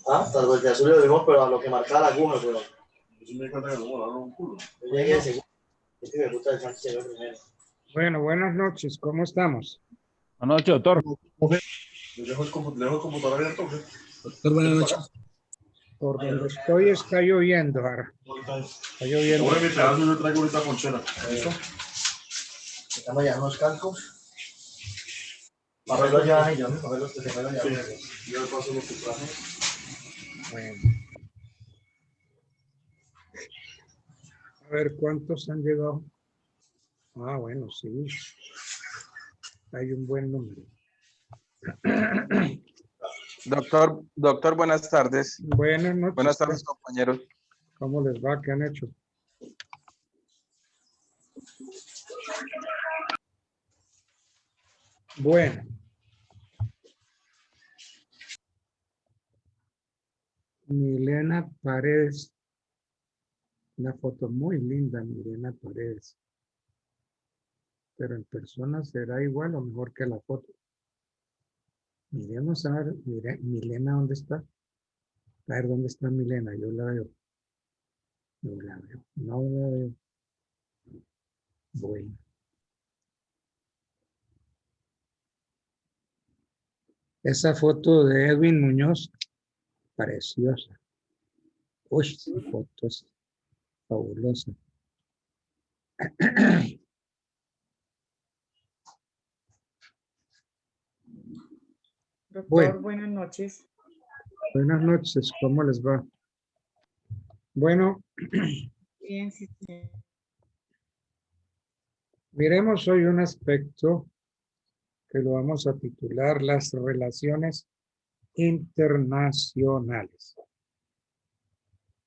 Ah, tal vez de azul lo vimos, pero a lo que marcaba la aguja, pero. Bueno, buenas noches, ¿cómo estamos? Buenas noches, doctor. Le dejo el computador abierto. Doctor, buenas noches. Por donde estoy está lloviendo ahora. Está lloviendo. Ahora mi pedazo yo traigo ahorita ponchera. Eso. Estamos ya unos calcos. Papel ya, yo me papel los que se me ya. Yo paso los que traje. Bueno. A ver cuántos han llegado. Ah, bueno, sí. Hay un buen número. Doctor, buenas tardes. Buenas noches. Buenas tardes, compañeros. ¿Cómo les va? ¿Qué han hecho? Bueno. Milena Paredes. Una foto muy linda, Milena Paredes. Pero en persona será igual o mejor que la foto. Miremos a ver, mire, Milena, ¿dónde está? A ver, ¿dónde está Milena? Yo la veo. No la veo. No la veo. Bueno. Esa foto de Edwin Muñoz, preciosa. Uy, esa foto es fabulosa. Doctor, Bueno. buenas noches. Buenas noches, ¿cómo les va? Bueno, Bien, sí, sí. miremos hoy un aspecto que lo vamos a titular las relaciones internacionales.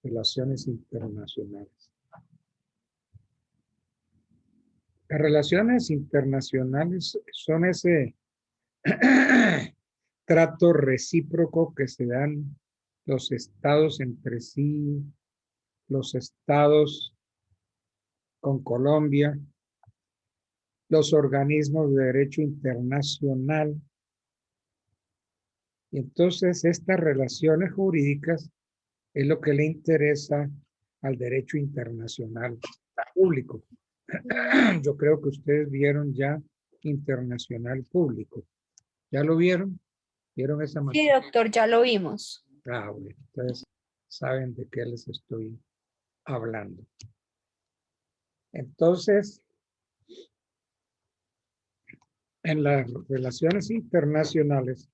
Relaciones internacionales. Las relaciones internacionales son ese trato recíproco que se dan los estados entre sí, los estados con Colombia, los organismos de derecho internacional. Y entonces estas relaciones jurídicas es lo que le interesa al derecho internacional público. Yo creo que ustedes vieron ya internacional público. ¿Ya lo vieron? ¿Vieron esa Sí, materia? doctor, ya lo vimos. Ah, bueno, ustedes saben de qué les estoy hablando. Entonces, en las relaciones internacionales,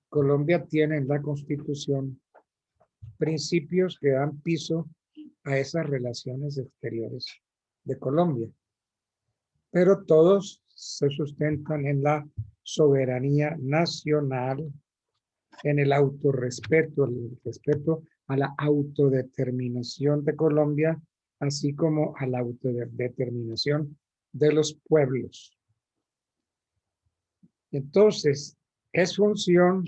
Colombia tiene en la Constitución principios que dan piso a esas relaciones exteriores de Colombia, pero todos se sustentan en la soberanía nacional, en el autorrespeto, el respeto a la autodeterminación de Colombia, así como a la autodeterminación de los pueblos. Entonces, es función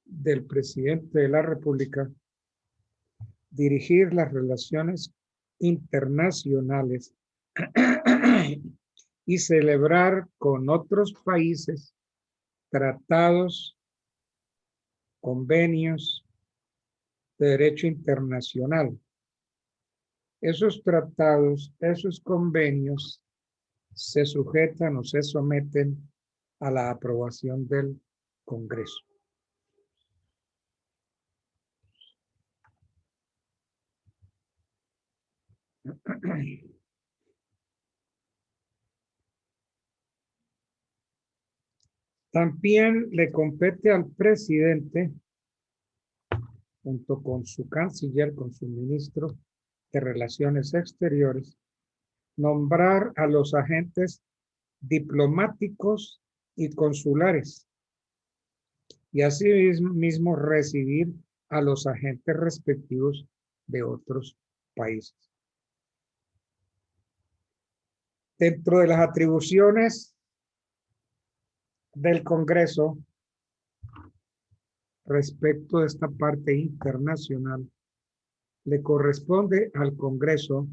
del presidente de la República dirigir las relaciones internacionales y celebrar con otros países tratados, convenios de derecho internacional. Esos tratados, esos convenios se sujetan o se someten a la aprobación del Congreso. También le compete al presidente, junto con su canciller, con su ministro de Relaciones Exteriores, nombrar a los agentes diplomáticos y consulares y así mismo recibir a los agentes respectivos de otros países. Dentro de las atribuciones del Congreso respecto de esta parte internacional, le corresponde al Congreso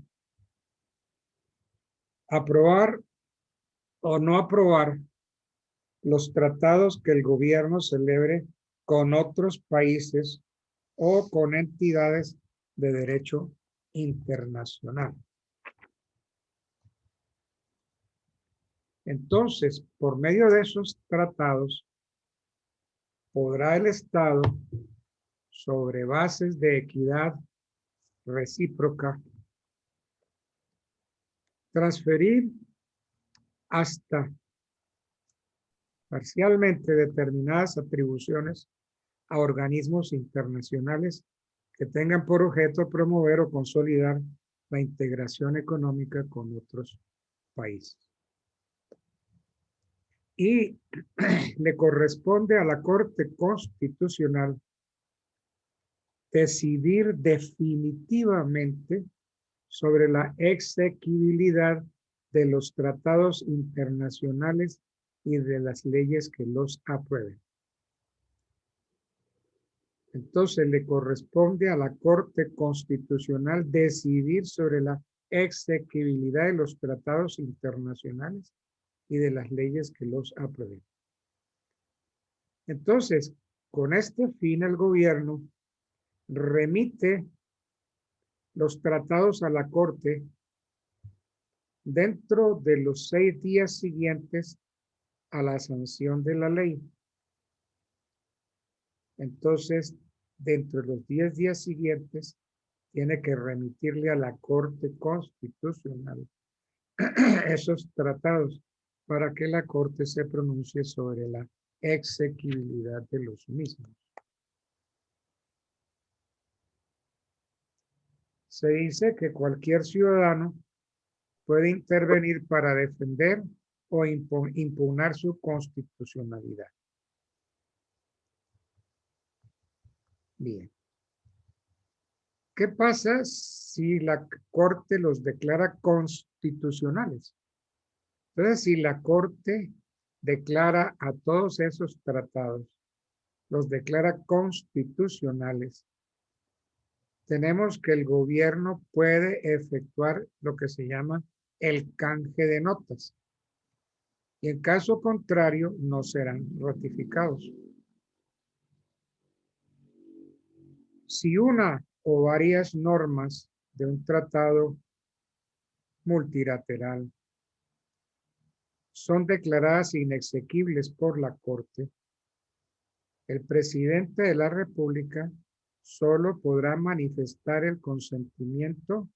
aprobar o no aprobar los tratados que el gobierno celebre con otros países o con entidades de derecho internacional. Entonces, por medio de esos tratados, podrá el Estado, sobre bases de equidad recíproca, transferir hasta parcialmente determinadas atribuciones a organismos internacionales que tengan por objeto promover o consolidar la integración económica con otros países. Y le corresponde a la Corte Constitucional decidir definitivamente sobre la exequibilidad de los tratados internacionales y de las leyes que los aprueben. Entonces le corresponde a la Corte Constitucional decidir sobre la exequibilidad de los tratados internacionales y de las leyes que los aprueben. Entonces, con este fin el gobierno remite los tratados a la Corte dentro de los 6 días siguientes a la sanción de la ley. Entonces, dentro de los 10 días siguientes, tiene que remitirle a la Corte Constitucional esos tratados para que la Corte se pronuncie sobre la exequibilidad de los mismos. Se dice que cualquier ciudadano puede intervenir para defender o impugnar su constitucionalidad. Bien. ¿Qué pasa si la Corte los declara constitucionales? Entonces, si la Corte declara a todos esos tratados, los declara constitucionales, tenemos que el gobierno puede efectuar lo que se llama el canje de notas. Y en caso contrario, no serán ratificados. Si una o varias normas de un tratado multilateral son declaradas inexequibles por la Corte, el presidente de la República solo podrá manifestar el consentimiento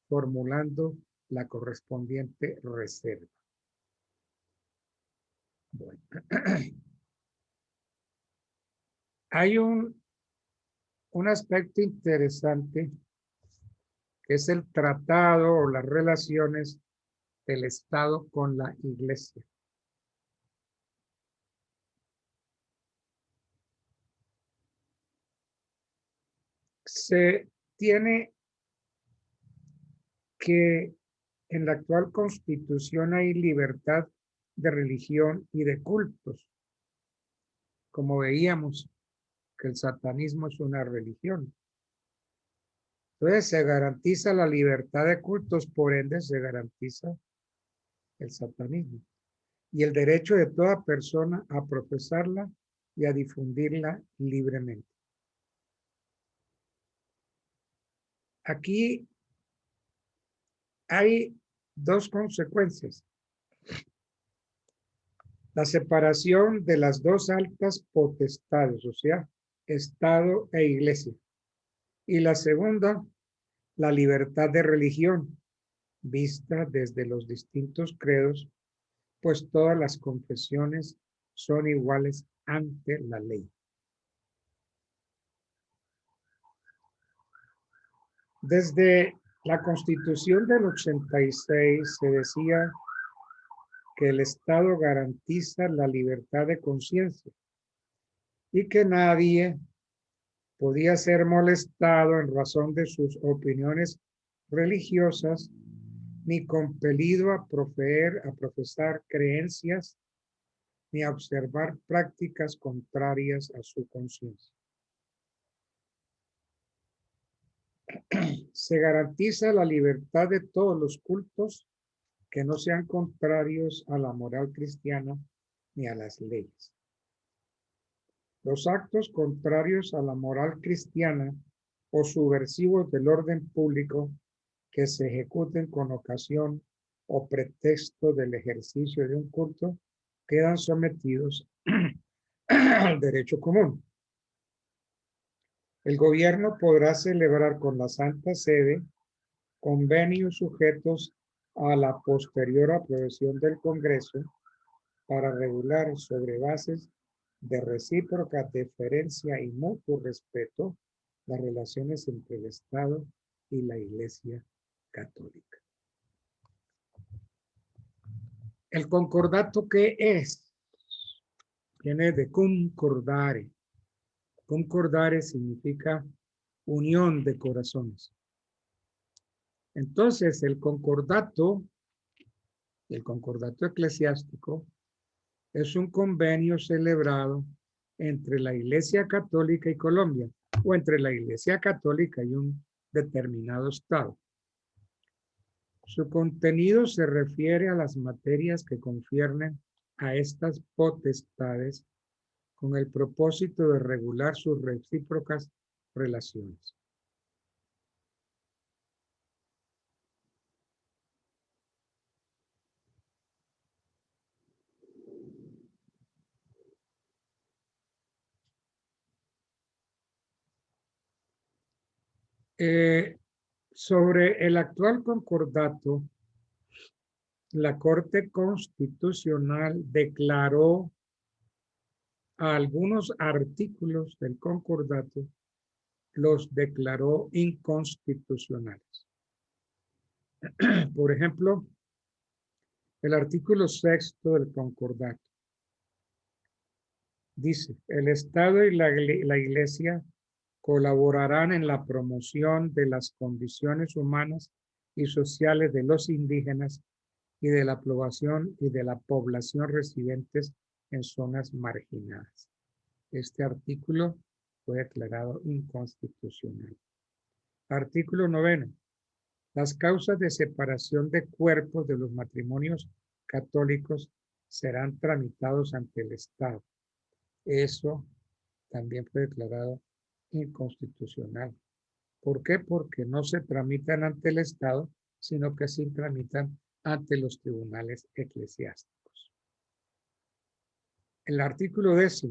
formulando la correspondiente reserva. Bueno. Hay un aspecto interesante que es el tratado o las relaciones del Estado con la Iglesia. Se tiene que en la actual Constitución hay libertad de religión y de cultos. Como veíamos que el satanismo es una religión. Entonces se garantiza la libertad de cultos, por ende se garantiza el satanismo y el derecho de toda persona a profesarla y a difundirla libremente. Aquí hay 2 consecuencias. La separación de las 2 altas potestades, o sea, Estado e Iglesia. Y la segunda, la libertad de religión, vista desde los distintos credos, pues todas las confesiones son iguales ante la ley. Desde la Constitución del 86 se decía que el Estado garantiza la libertad de conciencia y que nadie podía ser molestado en razón de sus opiniones religiosas ni compelido a profesar creencias ni a observar prácticas contrarias a su conciencia. Se garantiza la libertad de todos los cultos que no sean contrarios a la moral cristiana ni a las leyes. Los actos contrarios a la moral cristiana o subversivos del orden público que se ejecuten con ocasión o pretexto del ejercicio de un culto quedan sometidos al derecho común. El gobierno podrá celebrar con la Santa Sede convenios sujetos a la posterior aprobación del Congreso para regular sobre bases de recíproca deferencia y mutuo respeto las relaciones entre el Estado y la Iglesia Católica. ¿El concordato qué es? Viene de concordare. Concordare significa unión de corazones. Entonces, el concordato eclesiástico es un convenio celebrado entre la Iglesia Católica y Colombia, o entre la Iglesia Católica y un determinado estado. Su contenido se refiere a las materias que conciernen a estas potestades con el propósito de regular sus recíprocas relaciones. Sobre el actual concordato, la Corte Constitucional declaró a algunos artículos del concordato, los declaró inconstitucionales. Por ejemplo, el artículo 6 del concordato dice: el Estado y la Iglesia colaborarán en la promoción de las condiciones humanas y sociales de los indígenas y de la población residentes en zonas marginadas. Este artículo fue declarado inconstitucional. Artículo 9. Las causas de separación de cuerpos de los matrimonios católicos serán tramitados ante el Estado. Eso también fue declarado inconstitucional. ¿Por qué? Porque no se tramitan ante el Estado, sino que se tramitan ante los tribunales eclesiásticos. El artículo 10.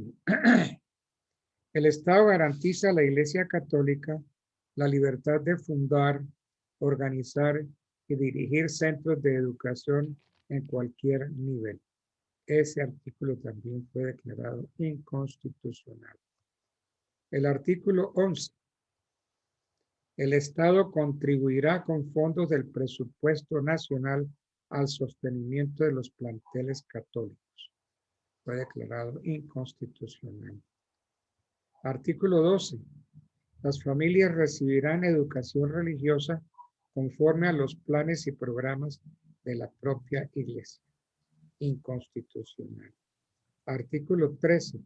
El Estado garantiza a la Iglesia Católica la libertad de fundar, organizar y dirigir centros de educación en cualquier nivel. Ese artículo también fue declarado inconstitucional. El artículo 11. El Estado contribuirá con fondos del presupuesto nacional al sostenimiento de los planteles católicos. Fue declarado inconstitucional. Artículo 12. Las familias recibirán educación religiosa conforme a los planes y programas de la propia Iglesia. Inconstitucional. Artículo 13.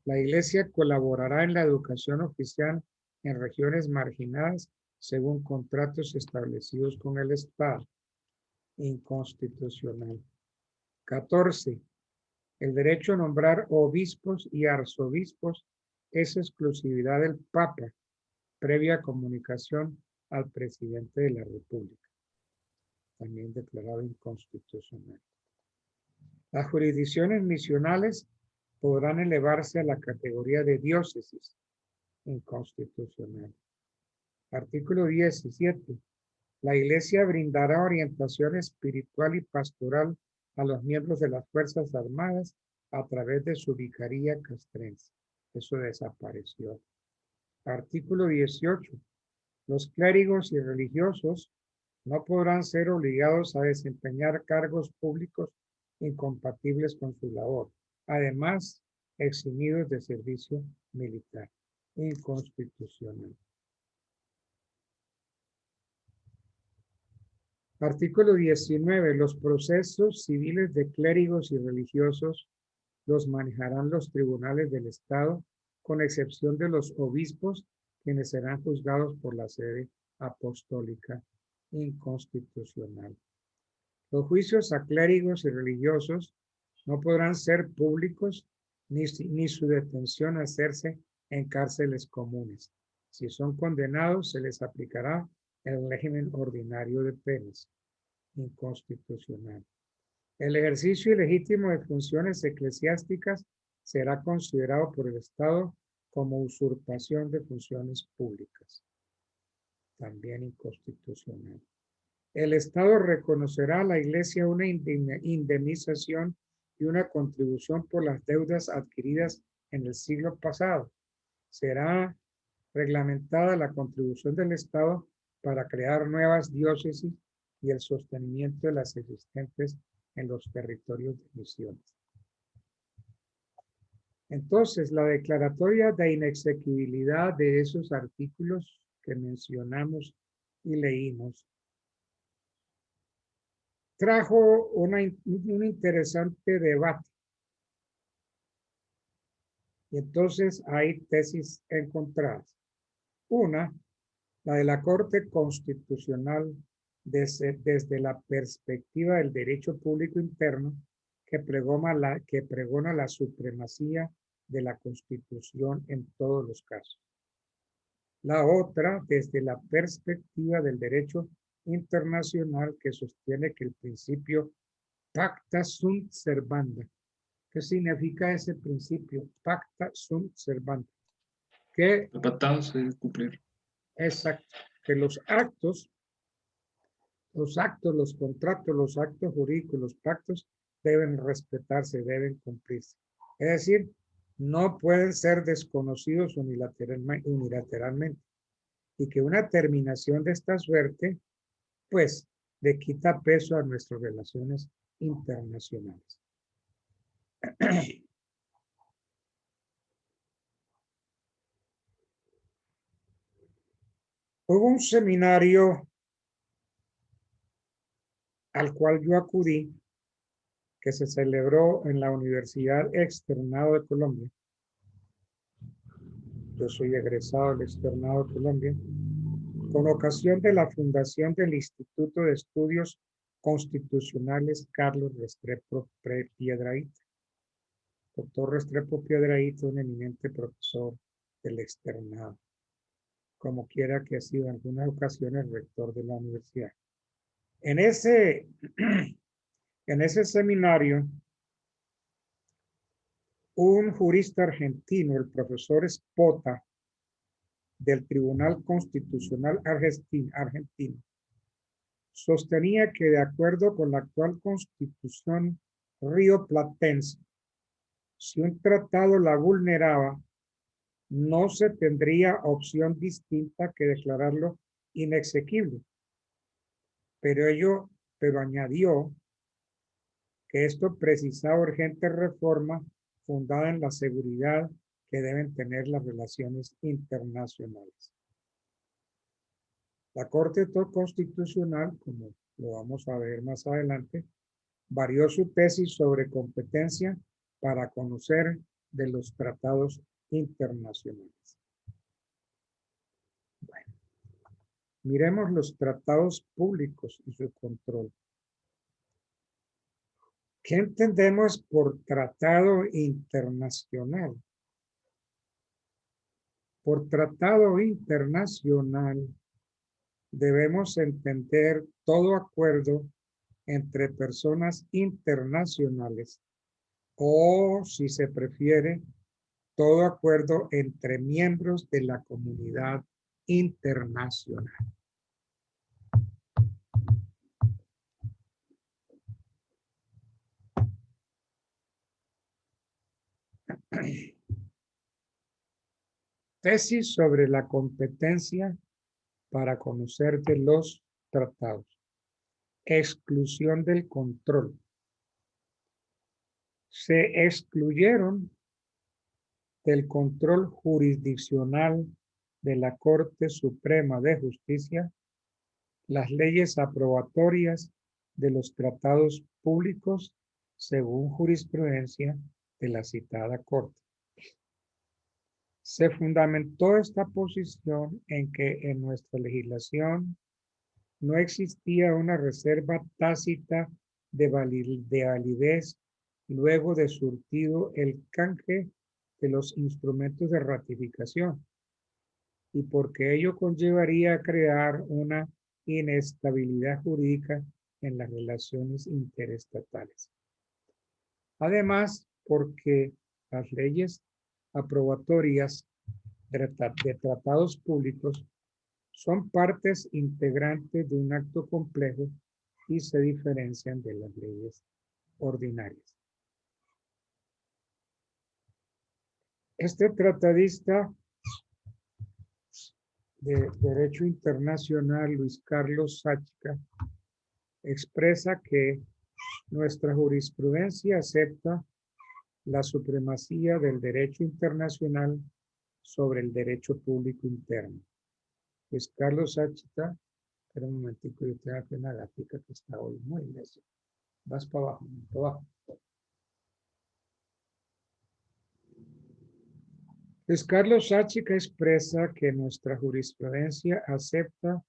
La Iglesia colaborará en la educación oficial en regiones marginadas según contratos establecidos con el Estado. Inconstitucional. 14. El derecho a nombrar obispos y arzobispos es exclusividad del Papa, previa comunicación al presidente de la República. También declarado inconstitucional. Las jurisdicciones misionales podrán elevarse a la categoría de diócesis. Inconstitucional. Artículo 17. La Iglesia brindará orientación espiritual y pastoral a los miembros de las Fuerzas Armadas a través de su vicaría castrense. Eso desapareció. Artículo 18. Los clérigos y religiosos no podrán ser obligados a desempeñar cargos públicos incompatibles con su labor. Además, eximidos de servicio militar. Inconstitucional. Artículo 19. Los procesos civiles de clérigos y religiosos los manejarán los tribunales del Estado, con excepción de los obispos, quienes serán juzgados por la sede apostólica. Inconstitucional. Los juicios a clérigos y religiosos No podrán ser públicos ni su detención hacerse en cárceles comunes. Si son condenados, se les aplicará el régimen ordinario de penas. Inconstitucional. El ejercicio ilegítimo de funciones eclesiásticas será considerado por el Estado como usurpación de funciones públicas. También inconstitucional. El Estado reconocerá a la Iglesia una indemnización y una contribución por las deudas adquiridas en el siglo pasado. Será reglamentada la contribución del Estado para crear nuevas diócesis y el sostenimiento de las existentes en los territorios de misiones. Entonces, la declaratoria de inexequibilidad de esos artículos que mencionamos y leímos trajo un interesante debate. Y entonces hay tesis encontradas. Una, la de la Corte Constitucional desde la perspectiva del derecho público interno que pregona la supremacía de la Constitución en todos los casos. La otra, desde la perspectiva del derecho internacional que sostiene que el principio pacta sunt servanda. ¿Qué significa ese principio? Pacta sunt servanda. Que Los pactados se deben cumplir. exacto, que los contratos, los actos jurídicos, los pactos deben respetarse, deben cumplirse. Es decir, no pueden ser desconocidos unilateralmente. Y que una terminación de esta suerte, pues, le quita peso a nuestras relaciones internacionales. Hubo un seminario al cual yo acudí, que se celebró en la Universidad Externado de Colombia. Yo soy egresado del Externado de Colombia, con ocasión de la fundación del Instituto de Estudios Constitucionales Carlos Restrepo Piedrahíta. Doctor Restrepo Piedrahíta, un eminente profesor del Externado, como quiera que ha sido en algunas ocasiones rector de la universidad. En ese seminario, un jurista argentino, el profesor Spota, del Tribunal Constitucional argentino, sostenía que de acuerdo con la actual Constitución rioplatense, si un tratado la vulneraba, no se tendría opción distinta que declararlo inexequible. Pero añadió que esto precisaba urgente reforma fundada en la seguridad que deben tener las relaciones internacionales. La Corte Constitucional, como lo vamos a ver más adelante, varió su tesis sobre competencia para conocer de los tratados internacionales. Bueno, miremos los tratados públicos y su control. ¿Qué entendemos por tratado internacional? Por tratado internacional debemos entender todo acuerdo entre personas internacionales o, si se prefiere, todo acuerdo entre miembros de la comunidad internacional. Tesis sobre la competencia para conocer de los tratados. Exclusión del control. Se excluyeron del control jurisdiccional de la Corte Suprema de Justicia las leyes aprobatorias de los tratados públicos según jurisprudencia de la citada Corte. Se fundamentó esta posición en que en nuestra legislación no existía una reserva tácita de validez luego de surtido el canje de los instrumentos de ratificación y porque ello conllevaría a crear una inestabilidad jurídica en las relaciones interestatales. Además, porque las leyes aprobatorias de tratados públicos son partes integrantes de un acto complejo y se diferencian de las leyes ordinarias. Este tratadista de Derecho Internacional, Luis Carlos Sáchica, expresa que nuestra jurisprudencia acepta la supremacía del derecho internacional sobre el derecho público interno. Luis Carlos Sáchica, espera un momentico, yo tengo aquí una gatita que está hoy muy necia. Vas para abajo, para abajo. Luis Carlos Sáchica expresa que nuestra jurisprudencia acepta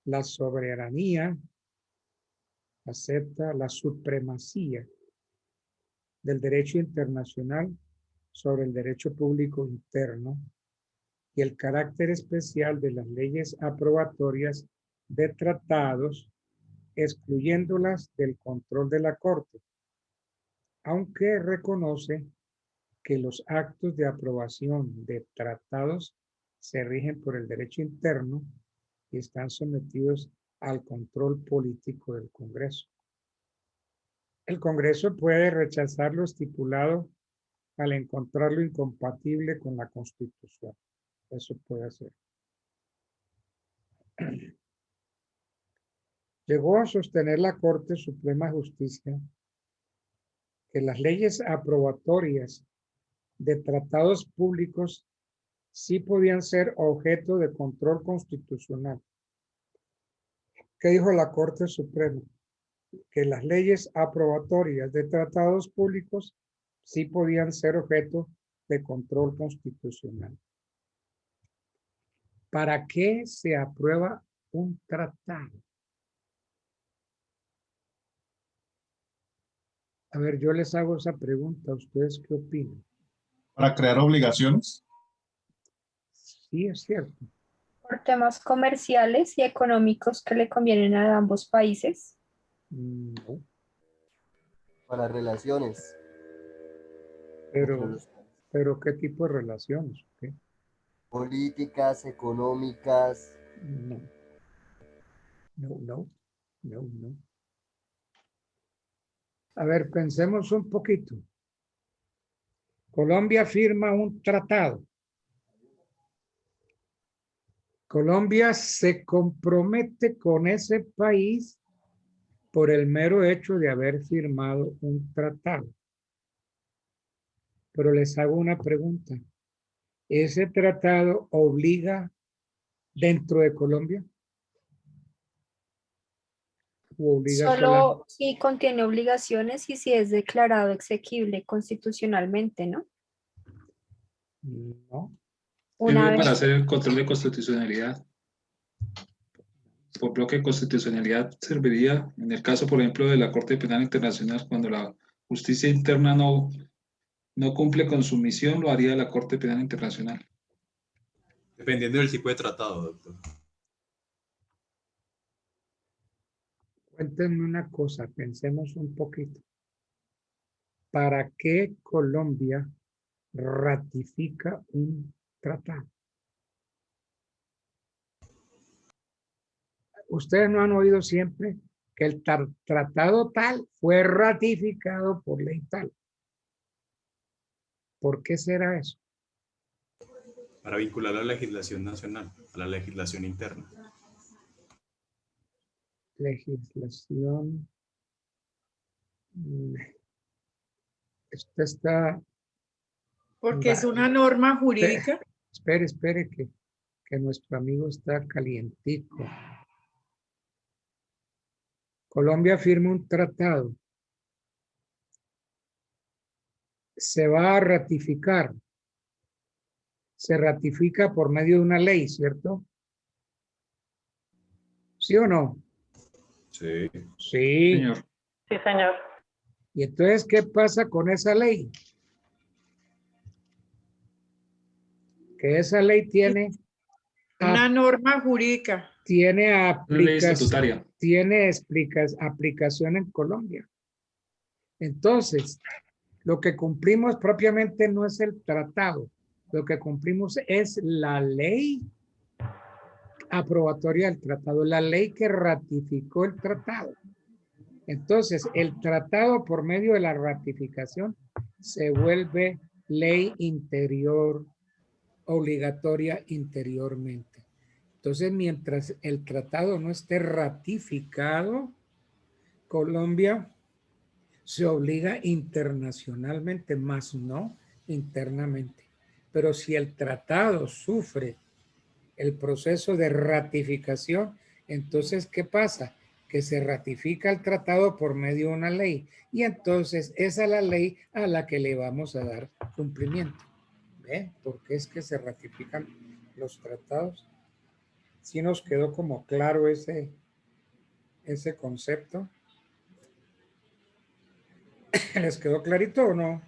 la soberanía, acepta la supremacía del derecho internacional sobre el derecho público interno y el carácter especial de las leyes aprobatorias de tratados, excluyéndolas del control de la Corte, aunque reconoce que los actos de aprobación de tratados se rigen por el derecho interno y están sometidos al control político del Congreso. El Congreso puede rechazar lo estipulado al encontrarlo incompatible con la Constitución. Eso puede hacer. Llegó a sostener la Corte Suprema de Justicia que las leyes aprobatorias de tratados públicos sí podían ser objeto de control constitucional. ¿Qué dijo la Corte Suprema? Que las leyes aprobatorias de tratados públicos sí podían ser objeto de control constitucional. ¿Para qué se aprueba un tratado? A ver, yo les hago esa pregunta. ¿Ustedes qué opinan? Para crear obligaciones. Sí, es cierto. Por temas comerciales y económicos que le convienen a ambos países. No, Para relaciones. entre pero los- ¿qué tipo de relaciones? ¿Qué? políticas, económicas. No, no. A ver, pensemos un poquito. Colombia firma un tratado. Colombia se compromete con ese país por el mero hecho de haber firmado un tratado. Pero les hago una pregunta. ¿Ese tratado obliga dentro de Colombia? ¿O obliga Solo si contiene obligaciones y si es declarado exequible constitucionalmente, ¿no? No. Una Sirve para vez. hacer el control de constitucionalidad. Por bloque de constitucionalidad serviría en el caso, por ejemplo, de la Corte Penal Internacional, cuando la justicia interna no cumple con su misión, lo haría la Corte Penal Internacional. Dependiendo del tipo de tratado, doctor. Cuéntenme una cosa, pensemos un poquito. ¿Para qué Colombia ratifica un tratado? Ustedes no han oído siempre que el tratado tal fue ratificado por ley tal. ¿Por qué será eso? Para vincular a la legislación nacional, a la legislación interna. Legislación. Esta está. Porque es una norma jurídica. Espere, que nuestro amigo está calientico. Colombia firma un tratado. Se va a ratificar. Se ratifica por medio de una ley, ¿cierto? ¿Sí o no? Sí. Sí. Señor. Sí, señor. Y entonces, ¿qué pasa con esa ley? Que esa ley tiene, Una norma jurídica. tiene Una ley estatutaria. aplicación en Colombia. Entonces, lo que cumplimos propiamente no es el tratado, lo que cumplimos es la ley aprobatoria del tratado, la ley que ratificó el tratado. Entonces, el tratado por medio de la ratificación se vuelve ley interior, obligatoria interiormente. Entonces, mientras el tratado no esté ratificado, Colombia se obliga internacionalmente, más no internamente. Pero si el tratado sufre el proceso de ratificación, entonces, ¿qué pasa? Que se ratifica el tratado por medio de una ley. Y entonces esa es la ley a la que le vamos a dar cumplimiento. ¿Ve? ¿Por qué es que se ratifican los tratados? ¿Sí nos quedó como claro ese concepto? ¿Les quedó clarito o no?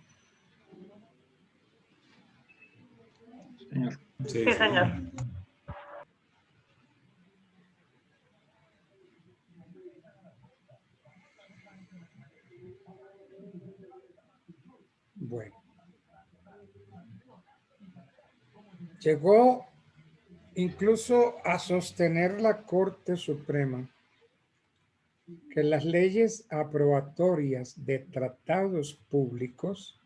Señor. Sí, señor. Bueno. Llegó incluso a sostener la Corte Suprema que las leyes aprobatorias de tratados públicos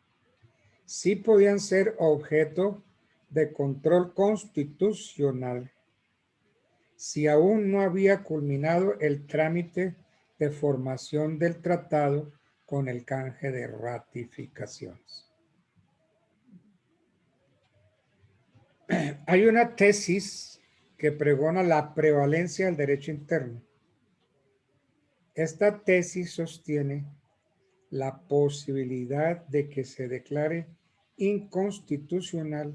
sí podían ser objeto de control constitucional si aún no había culminado el trámite de formación del tratado con el canje de ratificaciones. Hay una tesis que pregona la prevalencia del derecho interno. Esta tesis sostiene la posibilidad de que se declare inconstitucional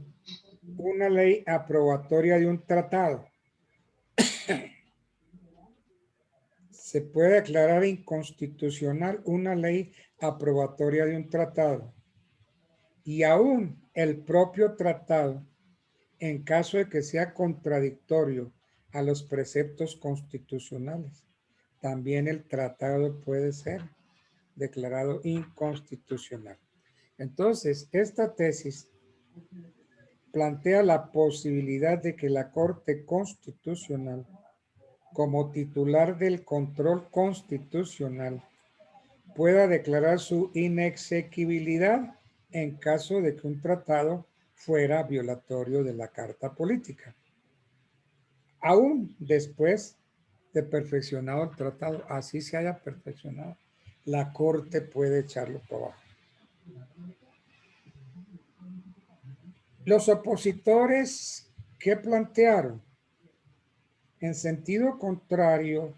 una ley aprobatoria de un tratado. Se puede declarar inconstitucional una ley aprobatoria de un tratado y aún el propio tratado, en caso de que sea contradictorio a los preceptos constitucionales. También el tratado puede ser declarado inconstitucional. Entonces, esta tesis plantea la posibilidad de que la Corte Constitucional, como titular del control constitucional, pueda declarar su inexequibilidad en caso de que un tratado fuera violatorio de la Carta Política. Aún después de perfeccionado el tratado, así se haya perfeccionado, la Corte puede echarlo para abajo. Los opositores, ¿qué plantearon? En sentido contrario,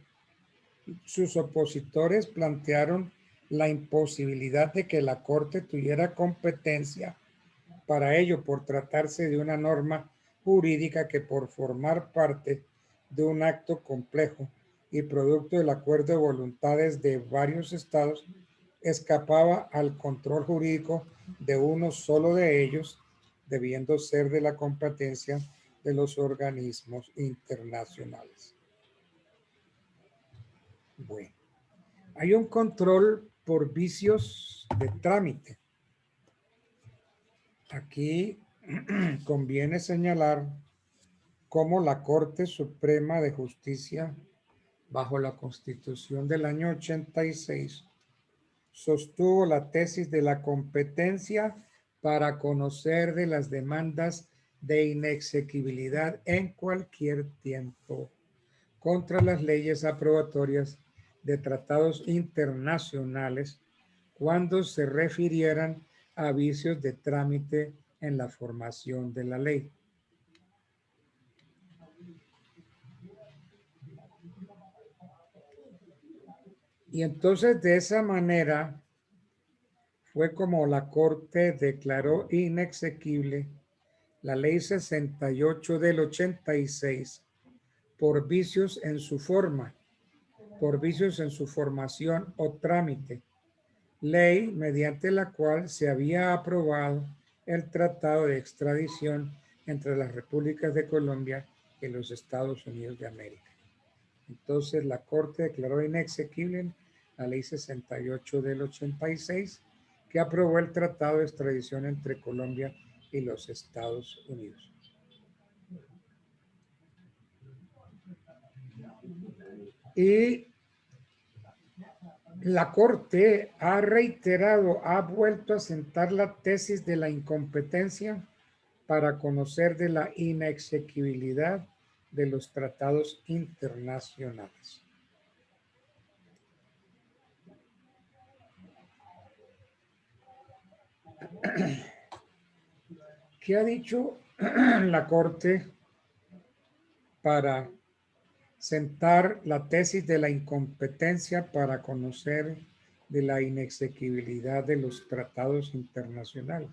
sus opositores plantearon la imposibilidad de que la Corte tuviera competencia para ello, por tratarse de una norma jurídica que por formar parte de un acto complejo y producto del acuerdo de voluntades de varios estados, escapaba al control jurídico de uno solo de ellos, debiendo ser de la competencia de los organismos internacionales. Bueno, hay un control por vicios de trámite. Aquí conviene señalar cómo la Corte Suprema de Justicia, bajo la Constitución del año 86, sostuvo la tesis de la competencia para conocer de las demandas de inexequibilidad en cualquier tiempo contra las leyes aprobatorias de tratados internacionales cuando se refirieran a vicios de trámite en la formación de la ley. Y entonces de esa manera fue como la Corte declaró inexequible la Ley 68 del 86 por vicios en su forma, por vicios en su formación o trámite, ley mediante la cual se había aprobado el Tratado de Extradición entre las Repúblicas de Colombia y los Estados Unidos de América. Entonces la Corte declaró inexequible la Ley 68 del 86 que aprobó el Tratado de Extradición entre Colombia y los Estados Unidos. Y la Corte ha reiterado, ha vuelto a sentar la tesis de la incompetencia para conocer de la inexequibilidad de los tratados internacionales. ¿Qué ha dicho la Corte para sentar la tesis de la incompetencia para conocer de la inexequibilidad de los tratados internacionales?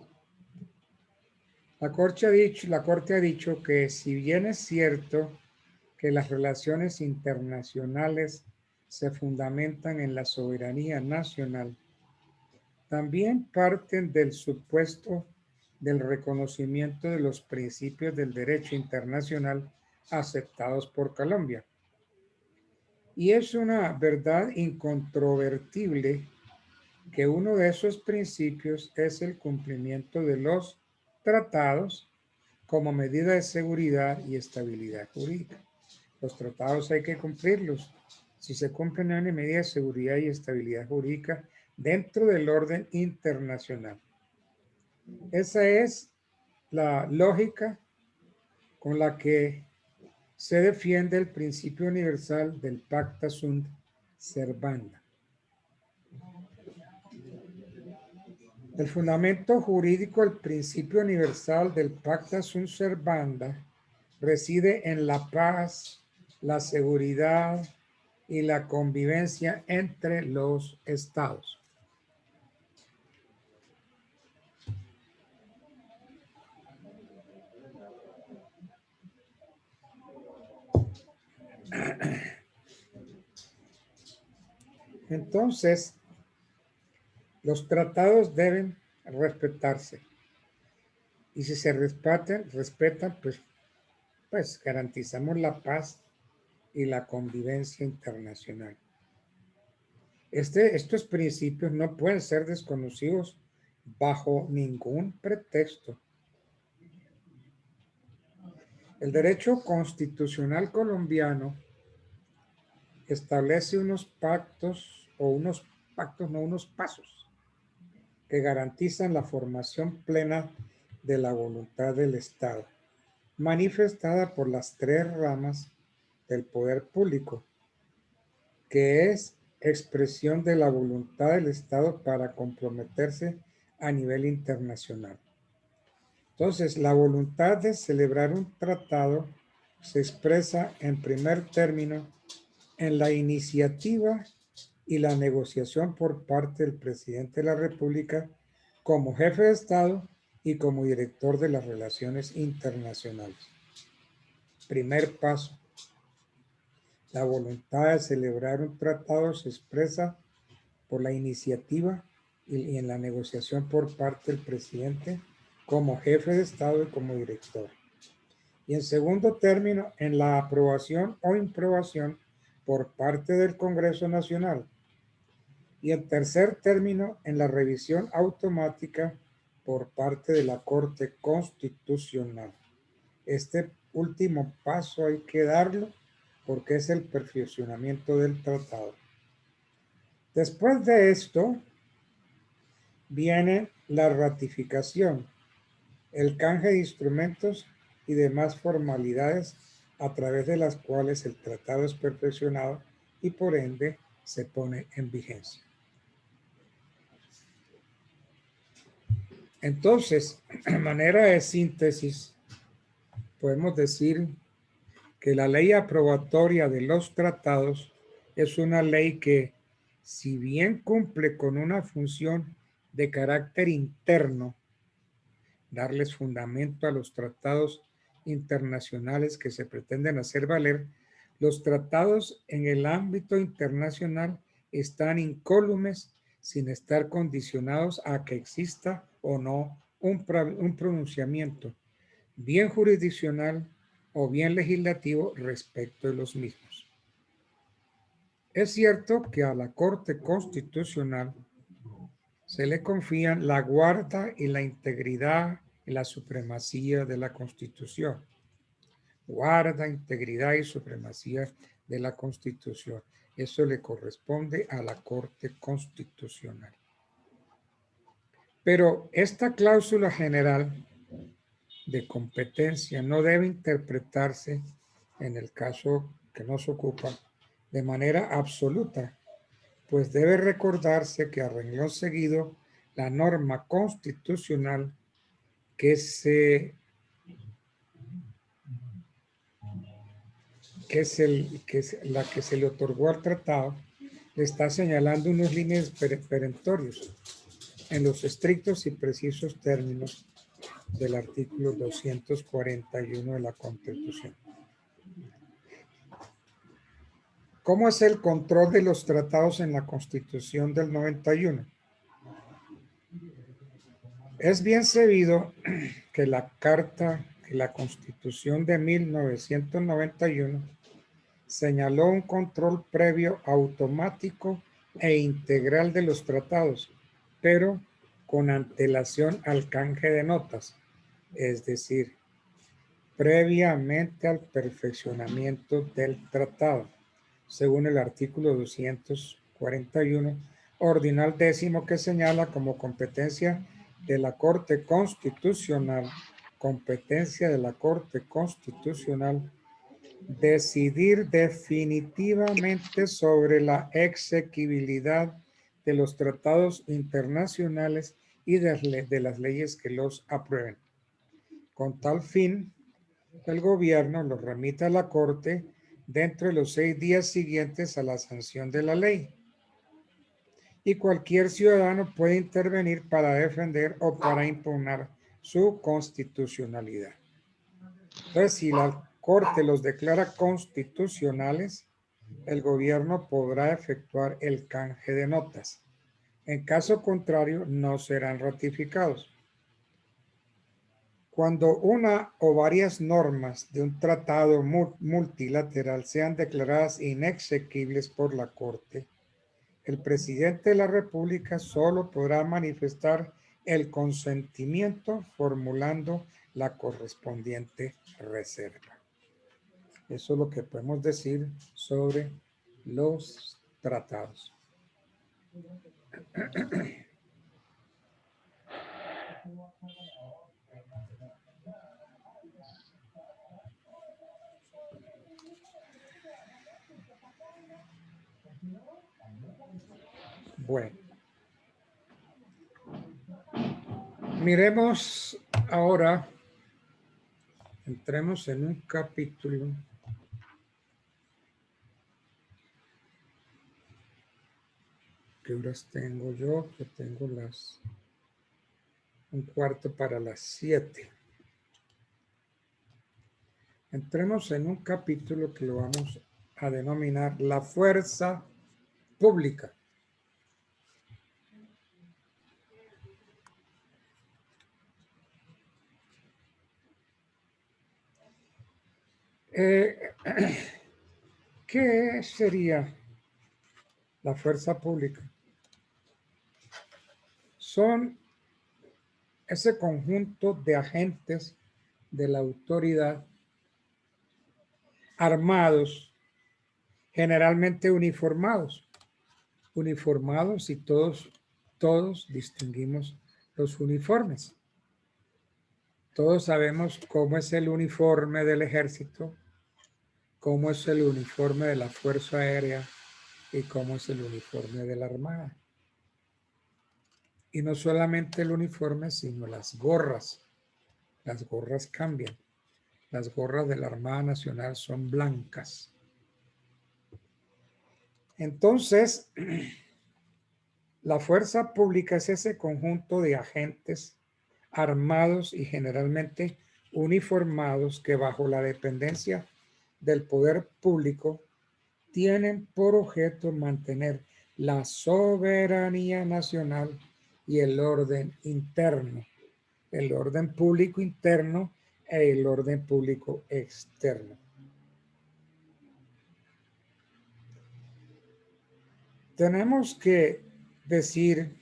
La Corte ha dicho que si bien es cierto que las relaciones internacionales se fundamentan en la soberanía nacional, también parten del supuesto del reconocimiento de los principios del derecho internacional aceptados por Colombia. Y es una verdad incontrovertible que uno de esos principios es el cumplimiento de los tratados como medida de seguridad y estabilidad jurídica. Los tratados hay que cumplirlos. Si se cumplen en una medida de seguridad y estabilidad jurídica dentro del orden internacional. Esa es la lógica con la que se defiende el principio universal del Pacta Sunt Servanda. El fundamento jurídico del principio universal del Pacta Sunt Servanda reside en la paz, la seguridad y la convivencia entre los estados. Entonces, los tratados deben respetarse. Y si se respetan, pues garantizamos la paz y la convivencia internacional. Estos principios no pueden ser desconocidos bajo ningún pretexto. El derecho constitucional colombiano establece unos pasos que garantizan la formación plena de la voluntad del Estado, manifestada por las tres ramas del poder público, que es expresión de la voluntad del Estado para comprometerse a nivel internacional. Entonces, la voluntad de celebrar un tratado se expresa en primer término en la iniciativa y la negociación por parte del presidente de la República como jefe de Estado y como director de las relaciones internacionales. Primer paso. La voluntad de celebrar un tratado se expresa por la iniciativa y en la negociación por parte del presidente como jefe de Estado y como director. Y en segundo término, en la aprobación o improbación por parte del Congreso Nacional. Y en tercer término, en la revisión automática por parte de la Corte Constitucional. Este último paso hay que darlo porque es el perfeccionamiento del tratado. Después de esto, viene la ratificación, el canje de instrumentos y demás formalidades a través de las cuales el tratado es perfeccionado y por ende se pone en vigencia. Entonces, de manera de síntesis, podemos decir que la ley aprobatoria de los tratados es una ley que, si bien cumple con una función de carácter interno, darles fundamento a los tratados internacionales que se pretenden hacer valer, los tratados en el ámbito internacional están incólumes sin estar condicionados a que exista o no un pronunciamiento, bien jurisdiccional o bien legislativo respecto de los mismos. Es cierto que a la Corte Constitucional se le confían la guarda y la integridad y la supremacía de la Constitución. Guarda, integridad y supremacía de la Constitución. Eso le corresponde a la Corte Constitucional. Pero esta cláusula general de competencia no debe interpretarse, en el caso que nos ocupa, de manera absoluta, pues debe recordarse que a renglón seguido la norma constitucional que es la que se le otorgó al tratado, le está señalando unos límites perentorios en los estrictos y precisos términos del artículo 241 de la Constitución. ¿Cómo es el control de los tratados en la Constitución del 91? Es bien sabido que la Constitución de 1991 señaló un control previo automático e integral de los tratados, pero con antelación al canje de notas, es decir, previamente al perfeccionamiento del tratado, según el artículo 241, ordinal 10º, que señala como competencia de la Corte Constitucional, decidir definitivamente sobre la exequibilidad de los tratados internacionales y de las leyes que los aprueben. Con tal fin, el gobierno los remite a la Corte dentro de los 6 días siguientes a la sanción de la ley. Y cualquier ciudadano puede intervenir para defender o para impugnar su constitucionalidad. Entonces, si la Corte los declara constitucionales, el gobierno podrá efectuar el canje de notas. En caso contrario, no serán ratificados. Cuando una o varias normas de un tratado multilateral sean declaradas inexequibles por la Corte, el presidente de la República solo podrá manifestar el consentimiento formulando la correspondiente reserva. Eso es lo que podemos decir sobre los tratados. Bueno, miremos ahora, entremos en un capítulo ¿qué horas tengo yo? Que tengo un cuarto para las 7. Entremos en un capítulo que lo vamos a denominar la fuerza pública. ¿Qué sería la fuerza pública? Son ese conjunto de agentes de la autoridad armados, generalmente uniformados y todos distinguimos los uniformes. Todos sabemos cómo es el uniforme del ejército, cómo es el uniforme de la Fuerza Aérea y cómo es el uniforme de la Armada. Y no solamente el uniforme, sino las gorras. Las gorras cambian. Las gorras de la Armada Nacional son blancas. Entonces, la fuerza pública es ese conjunto de agentes armados y generalmente uniformados que bajo la dependencia del poder público tienen por objeto mantener la soberanía nacional y el orden interno, el orden público interno e el orden público externo. Tenemos que decir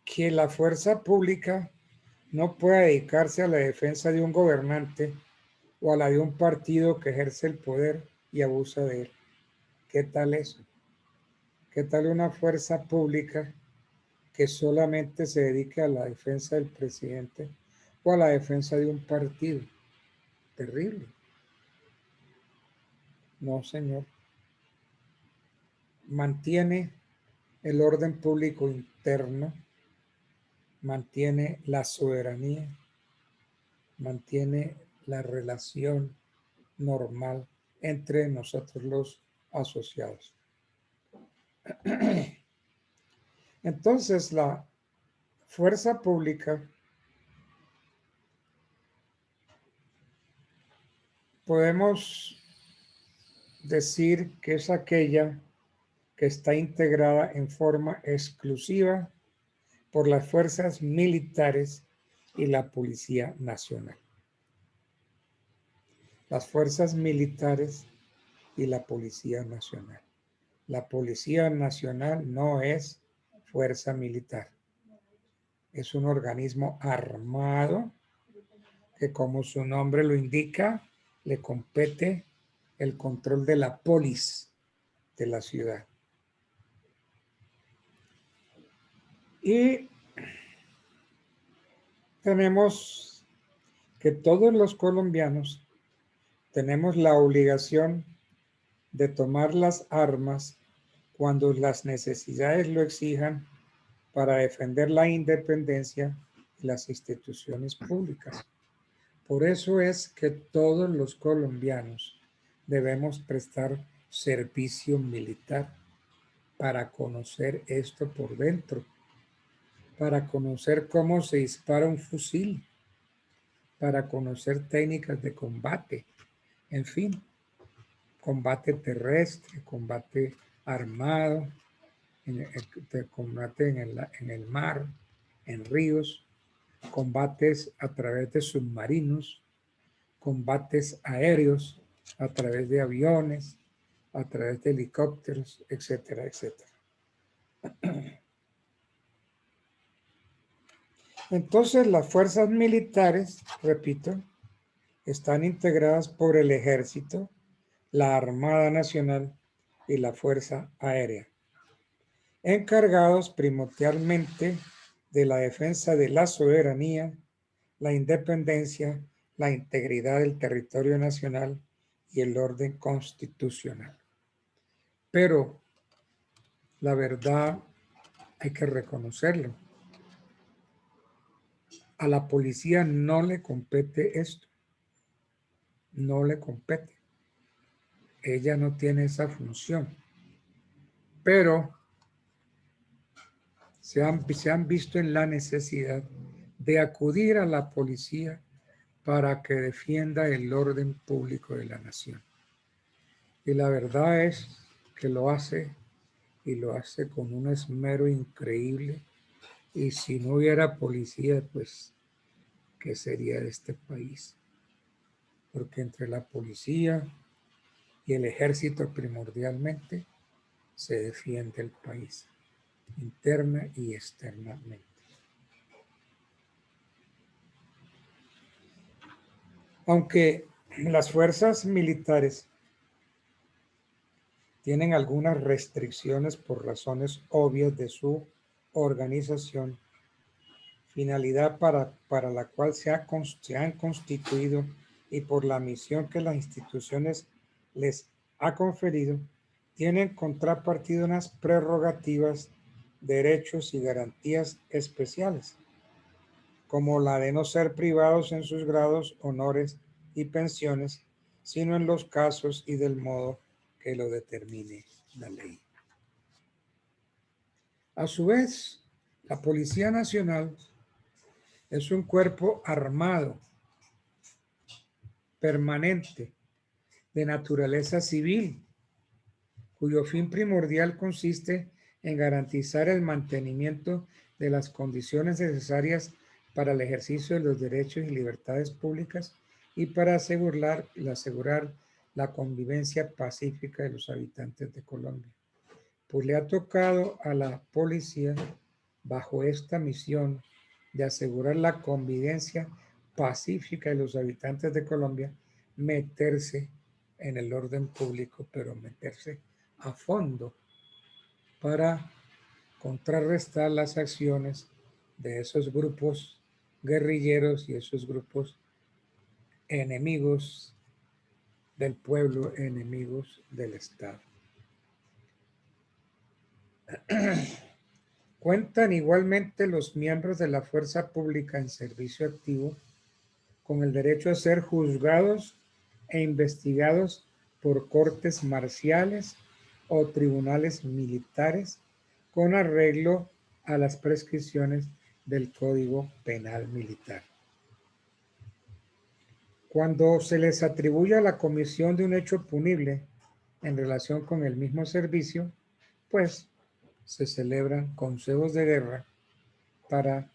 que la fuerza pública no puede dedicarse a la defensa de un gobernante o a la de un partido que ejerce el poder y abusa de él. ¿Qué tal eso? ¿Qué tal una fuerza pública que solamente se dedique a la defensa del presidente o a la defensa de un partido? Terrible. No, señor. Mantiene el orden público interno, mantiene la soberanía, mantiene la relación normal entre nosotros los asociados. Entonces, la fuerza pública podemos decir que es aquella que está integrada en forma exclusiva por las fuerzas militares y la Policía Nacional. Las fuerzas militares y la Policía Nacional. La Policía Nacional no es fuerza militar. Es un organismo armado que, como su nombre lo indica, le compete el control de la polis de la ciudad. Y tenemos que todos los colombianos tenemos la obligación de tomar las armas cuando las necesidades lo exijan para defender la independencia y las instituciones públicas. Por eso es que todos los colombianos debemos prestar servicio militar para conocer esto por dentro, para conocer cómo se dispara un fusil, para conocer técnicas de combate, en fin, combate terrestre, combate armado, combate en el mar, en ríos, combates a través de submarinos, combates aéreos, a través de aviones, a través de helicópteros, etcétera, etcétera. Entonces, las fuerzas militares, repito, están integradas por el Ejército, la Armada Nacional y la Fuerza Aérea, encargados primordialmente de la defensa de la soberanía, la independencia, la integridad del territorio nacional y el orden constitucional. Pero la verdad hay que reconocerlo. A la policía no le compete esto. No le compete. Ella no tiene esa función. Pero se han visto en la necesidad de acudir a la policía para que defienda el orden público de la nación. Y la verdad es que lo hace, y lo hace con un esmero increíble. Y si no hubiera policía, pues, ¿qué sería de este país? Porque entre la policía y el ejército primordialmente se defiende el país, interna y externamente. Aunque las fuerzas militares tienen algunas restricciones por razones obvias de su organización, finalidad para la cual se han constituido y por la misión que las instituciones les ha conferido, tienen contrapartida unas prerrogativas, derechos y garantías especiales, como la de no ser privados en sus grados, honores y pensiones, sino en los casos y del modo que lo determine la ley. A su vez, la Policía Nacional es un cuerpo armado, permanente, de naturaleza civil, cuyo fin primordial consiste en garantizar el mantenimiento de las condiciones necesarias para el ejercicio de los derechos y libertades públicas y para asegurar la convivencia pacífica de los habitantes de Colombia. Pues le ha tocado a la policía, bajo esta misión de asegurar la convivencia pacífica de los habitantes de Colombia, meterse en el orden público, pero meterse a fondo para contrarrestar las acciones de esos grupos guerrilleros y esos grupos enemigos del pueblo, enemigos del Estado. Cuentan igualmente los miembros de la fuerza pública en servicio activo con el derecho a ser juzgados e investigados por cortes marciales o tribunales militares con arreglo a las prescripciones del Código Penal Militar. Cuando se les atribuye la comisión de un hecho punible en relación con el mismo servicio, pues se celebran consejos de guerra para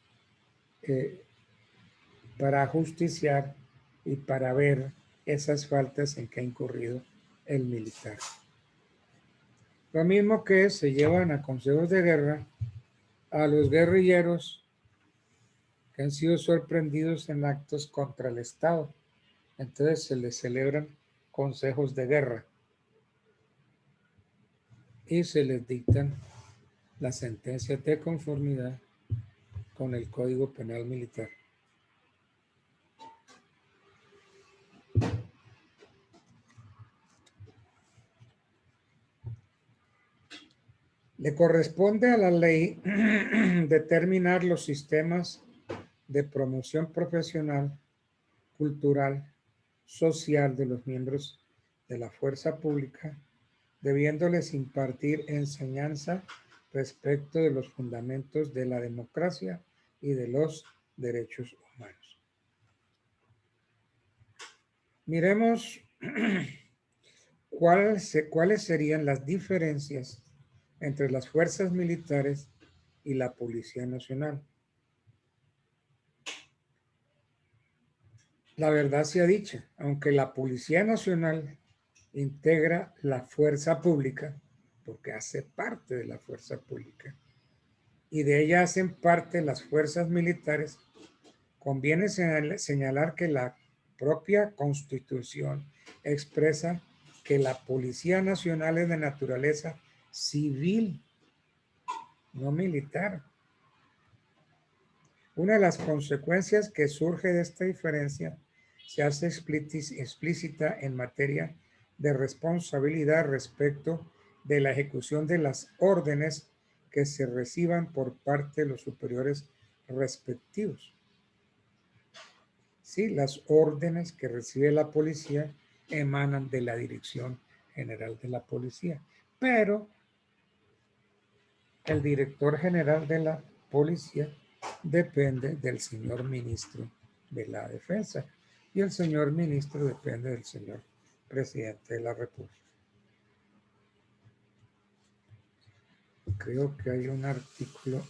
ajusticiar y para ver esas faltas en que ha incurrido el militar. Lo mismo que se llevan a consejos de guerra a los guerrilleros que han sido sorprendidos en actos contra el Estado. Entonces se les celebran consejos de guerra y se les dictan las sentencias de conformidad con el Código Penal Militar. Le corresponde a la ley determinar los sistemas de promoción profesional, cultural, social de los miembros de la fuerza pública, debiéndoles impartir enseñanza respecto de los fundamentos de la democracia y de los derechos humanos. Miremos cuáles serían las diferencias entre las fuerzas militares y la Policía Nacional. La verdad sea dicha, aunque la Policía Nacional integra la fuerza pública, porque hace parte de la fuerza pública, y de ella hacen parte las fuerzas militares, conviene señalar que la propia Constitución expresa que la Policía Nacional es de naturaleza civil, no militar. Una de las consecuencias que surge de esta diferencia se hace explícita en materia de responsabilidad respecto de la ejecución de las órdenes que se reciban por parte de los superiores respectivos. Sí, las órdenes que recibe la policía emanan de la Dirección General de la Policía, pero el director general de la policía depende del señor ministro de la Defensa y el señor ministro depende del señor presidente de la República. Creo que hay un artículo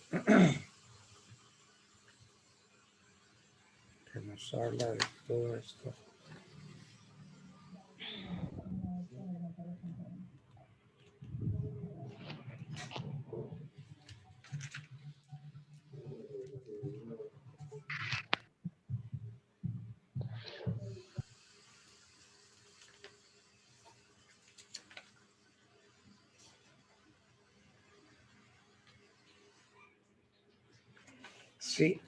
que nos habla de todo esto. Sí,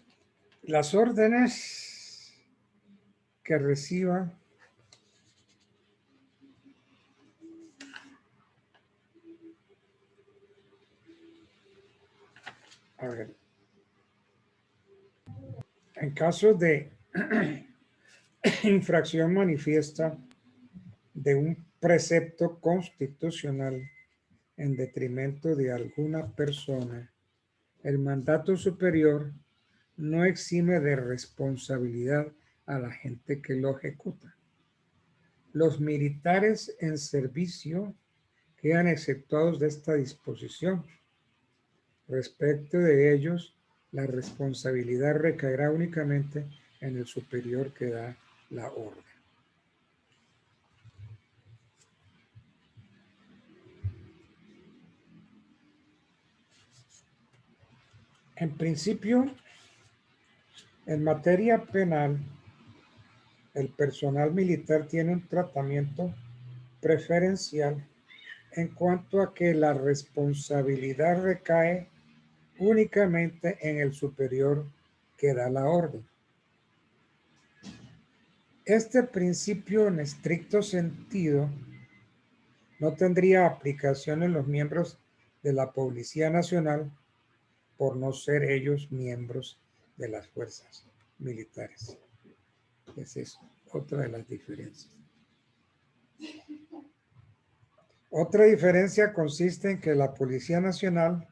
las órdenes que reciba a ver, en caso de infracción manifiesta de un precepto constitucional en detrimento de alguna persona, el mandato superior no exime de responsabilidad a la gente que lo ejecuta. Los militares en servicio quedan exceptuados de esta disposición. Respecto de ellos, la responsabilidad recaerá únicamente en el superior que da la orden. En principio, en materia penal, el personal militar tiene un tratamiento preferencial en cuanto a que la responsabilidad recae únicamente en el superior que da la orden. Este principio en estricto sentido no tendría aplicación en los miembros de la Policía Nacional por no ser ellos miembros de las fuerzas militares. Esa es otra de las diferencias. Otra diferencia consiste en que la Policía Nacional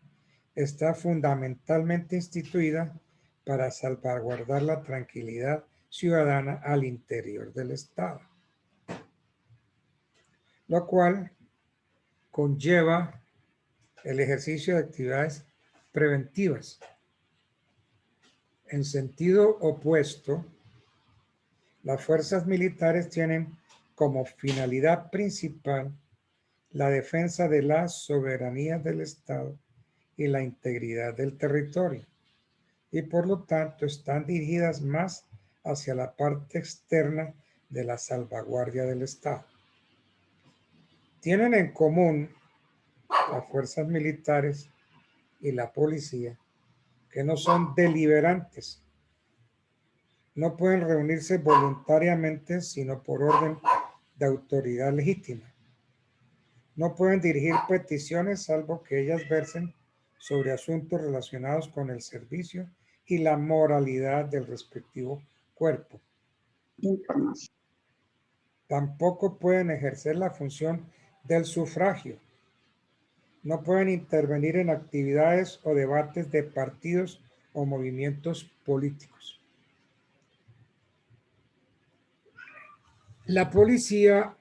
está fundamentalmente instituida para salvaguardar la tranquilidad ciudadana al interior del Estado, lo cual conlleva el ejercicio de actividades preventivas. En sentido opuesto, las fuerzas militares tienen como finalidad principal la defensa de la soberanía del Estado y la integridad del territorio, y por lo tanto están dirigidas más hacia la parte externa de la salvaguardia del Estado. Tienen en común las fuerzas militares y la policía que no son deliberantes, no pueden reunirse voluntariamente sino por orden de autoridad legítima. No pueden dirigir peticiones salvo que ellas versen sobre asuntos relacionados con el servicio y la moralidad del respectivo cuerpo. Tampoco pueden ejercer la función del sufragio. No pueden intervenir en actividades o debates de partidos o movimientos políticos. La policía,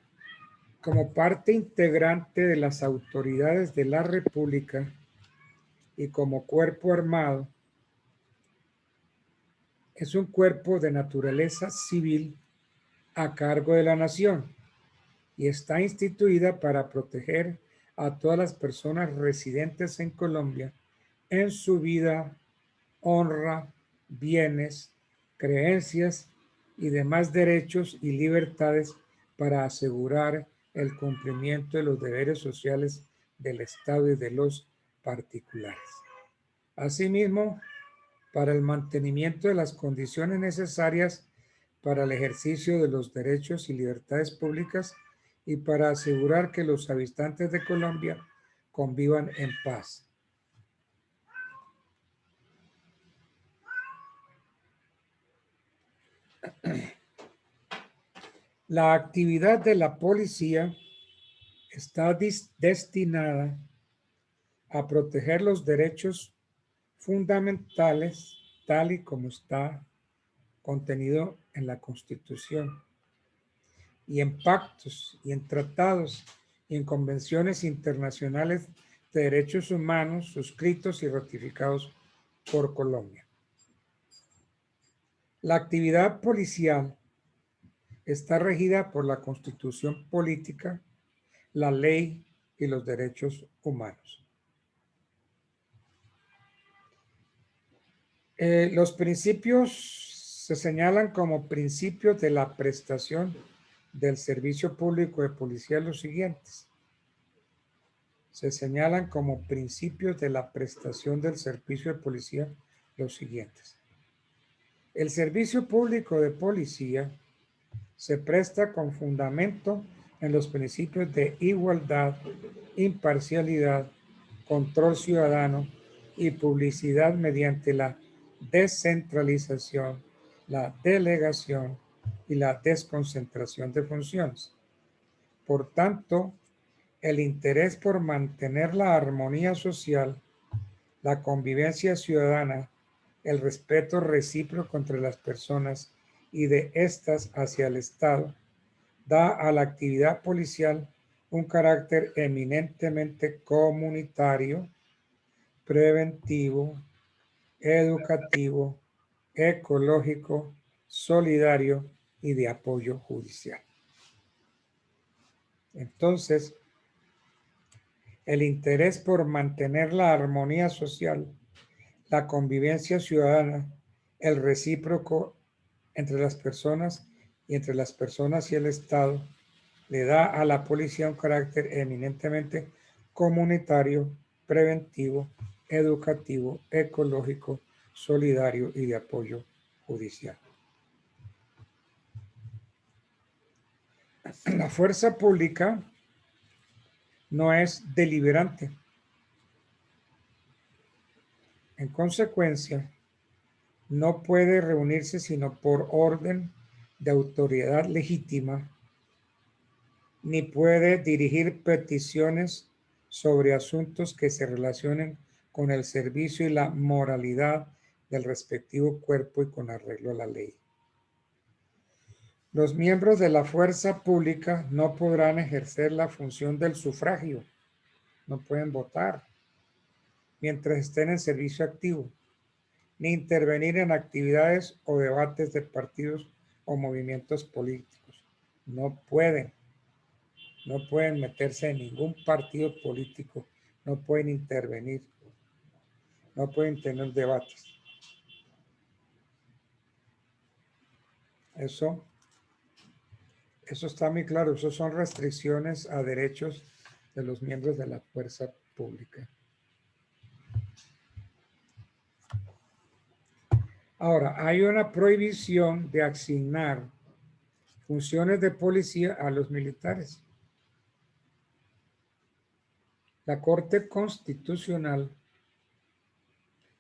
como parte integrante de las autoridades de la República y como cuerpo armado, es un cuerpo de naturaleza civil a cargo de la nación y está instituida para proteger a todas las personas residentes en Colombia en su vida, honra, bienes, creencias y demás derechos y libertades para asegurar el cumplimiento de los deberes sociales del Estado y de los particulares. Asimismo, para el mantenimiento de las condiciones necesarias para el ejercicio de los derechos y libertades públicas y para asegurar que los habitantes de Colombia convivan en paz. La actividad de la policía está destinada a proteger los derechos fundamentales tal y como está contenido en la Constitución y en pactos y en tratados y en convenciones internacionales de derechos humanos suscritos y ratificados por Colombia. La actividad policial está regida por la Constitución política, la ley y los derechos humanos. Los principios se señalan como principios de la prestación del servicio público de policía los siguientes. Se señalan como principios de la prestación del servicio de policía los siguientes. El servicio público de policía se presta con fundamento en los principios de igualdad, imparcialidad, control ciudadano y publicidad mediante la descentralización, la delegación y la desconcentración de funciones. Por tanto, el interés por mantener la armonía social, la convivencia ciudadana, el respeto recíproco entre las personas y de estas hacia el Estado, da a la actividad policial un carácter eminentemente comunitario, preventivo, educativo, ecológico, solidario y de apoyo judicial. Entonces, el interés por mantener la armonía social, la convivencia ciudadana, el recíproco entre las personas y entre las personas y el Estado, le da a la policía un carácter eminentemente comunitario, preventivo, educativo, ecológico, solidario y de apoyo judicial. La fuerza pública no es deliberante. En consecuencia, no puede reunirse sino por orden de autoridad legítima, ni puede dirigir peticiones sobre asuntos que se relacionen con el servicio y la moralidad del respectivo cuerpo y con arreglo a la ley. Los miembros de la fuerza pública no podrán ejercer la función del sufragio, no pueden votar mientras estén en servicio activo, ni intervenir en actividades o debates de partidos o movimientos políticos. No pueden meterse en ningún partido político, no pueden intervenir, no pueden tener debates. Eso está muy claro, eso son restricciones a derechos de los miembros de la fuerza pública. Ahora, hay una prohibición de asignar funciones de policía a los militares. La Corte Constitucional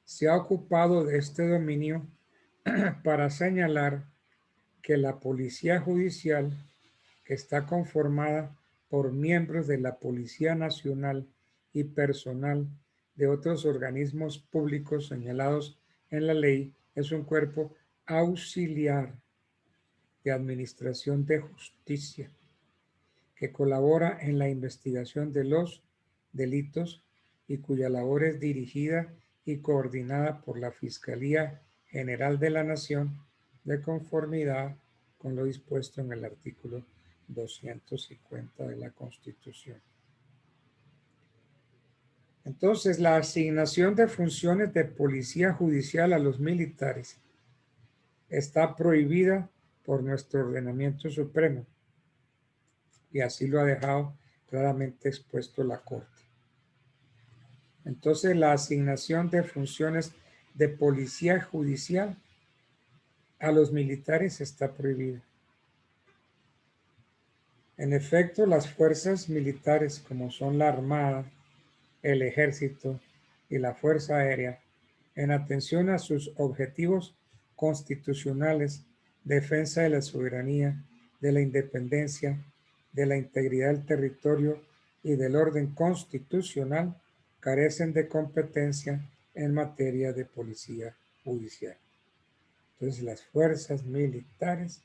se ha ocupado de este dominio para señalar que la Policía Judicial, que está conformada por miembros de la Policía Nacional y personal de otros organismos públicos señalados en la ley, es un cuerpo auxiliar de administración de justicia que colabora en la investigación de los delitos y cuya labor es dirigida y coordinada por la Fiscalía General de la Nación de conformidad con lo dispuesto en el artículo 250 de la Constitución. Entonces, la asignación de funciones de policía judicial a los militares está prohibida por nuestro ordenamiento supremo y así lo ha dejado claramente expuesto la Corte. Entonces, la asignación de funciones de policía judicial a los militares está prohibida. En efecto, las fuerzas militares, como son la Armada, el Ejército y la Fuerza Aérea, en atención a sus objetivos constitucionales, defensa de la soberanía, de la independencia, de la integridad del territorio y del orden constitucional, carecen de competencia en materia de policía judicial. Entonces, las fuerzas militares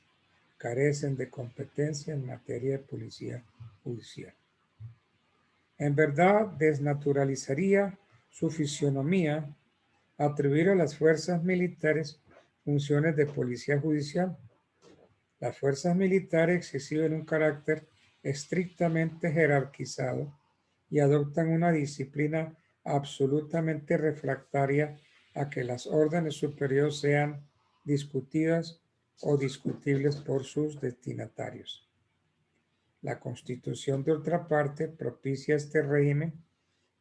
carecen de competencia en materia de policía judicial. En verdad, desnaturalizaría su fisionomía atribuir a las fuerzas militares funciones de policía judicial. Las fuerzas militares exhiben un carácter estrictamente jerarquizado y adoptan una disciplina absolutamente refractaria a que las órdenes superiores sean discutidas o discutibles por sus destinatarios. La Constitución, de otra parte, propicia este régimen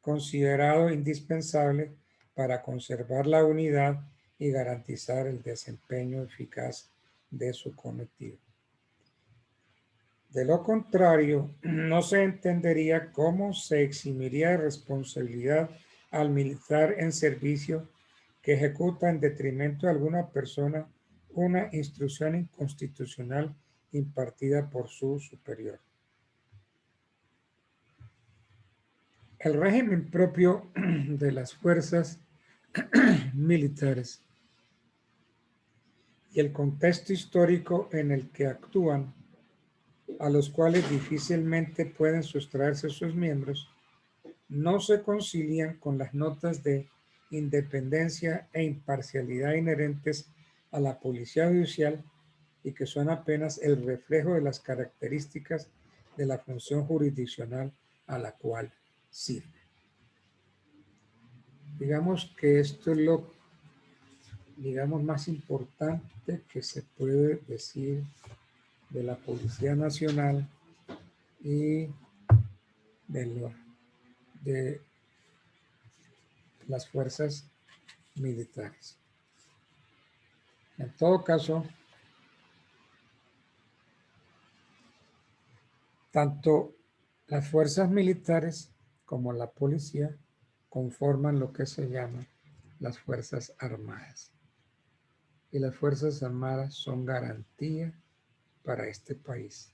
considerado indispensable para conservar la unidad y garantizar el desempeño eficaz de su cometido. De lo contrario, no se entendería cómo se eximiría de responsabilidad al militar en servicio que ejecuta en detrimento de alguna persona una instrucción inconstitucional impartida por su superior. El régimen propio de las fuerzas militares y el contexto histórico en el que actúan a los cuales difícilmente pueden sustraerse sus miembros, no se concilian con las notas de independencia e imparcialidad inherentes a la policía judicial y que son apenas el reflejo de las características de la función jurisdiccional a la cual sirve. Digamos que esto es lo, digamos, más importante que se puede decir de la Policía Nacional y de las fuerzas militares. En todo caso, tanto las fuerzas militares como la policía conforman lo que se llama las Fuerzas Armadas. Y las Fuerzas Armadas son garantía para este país,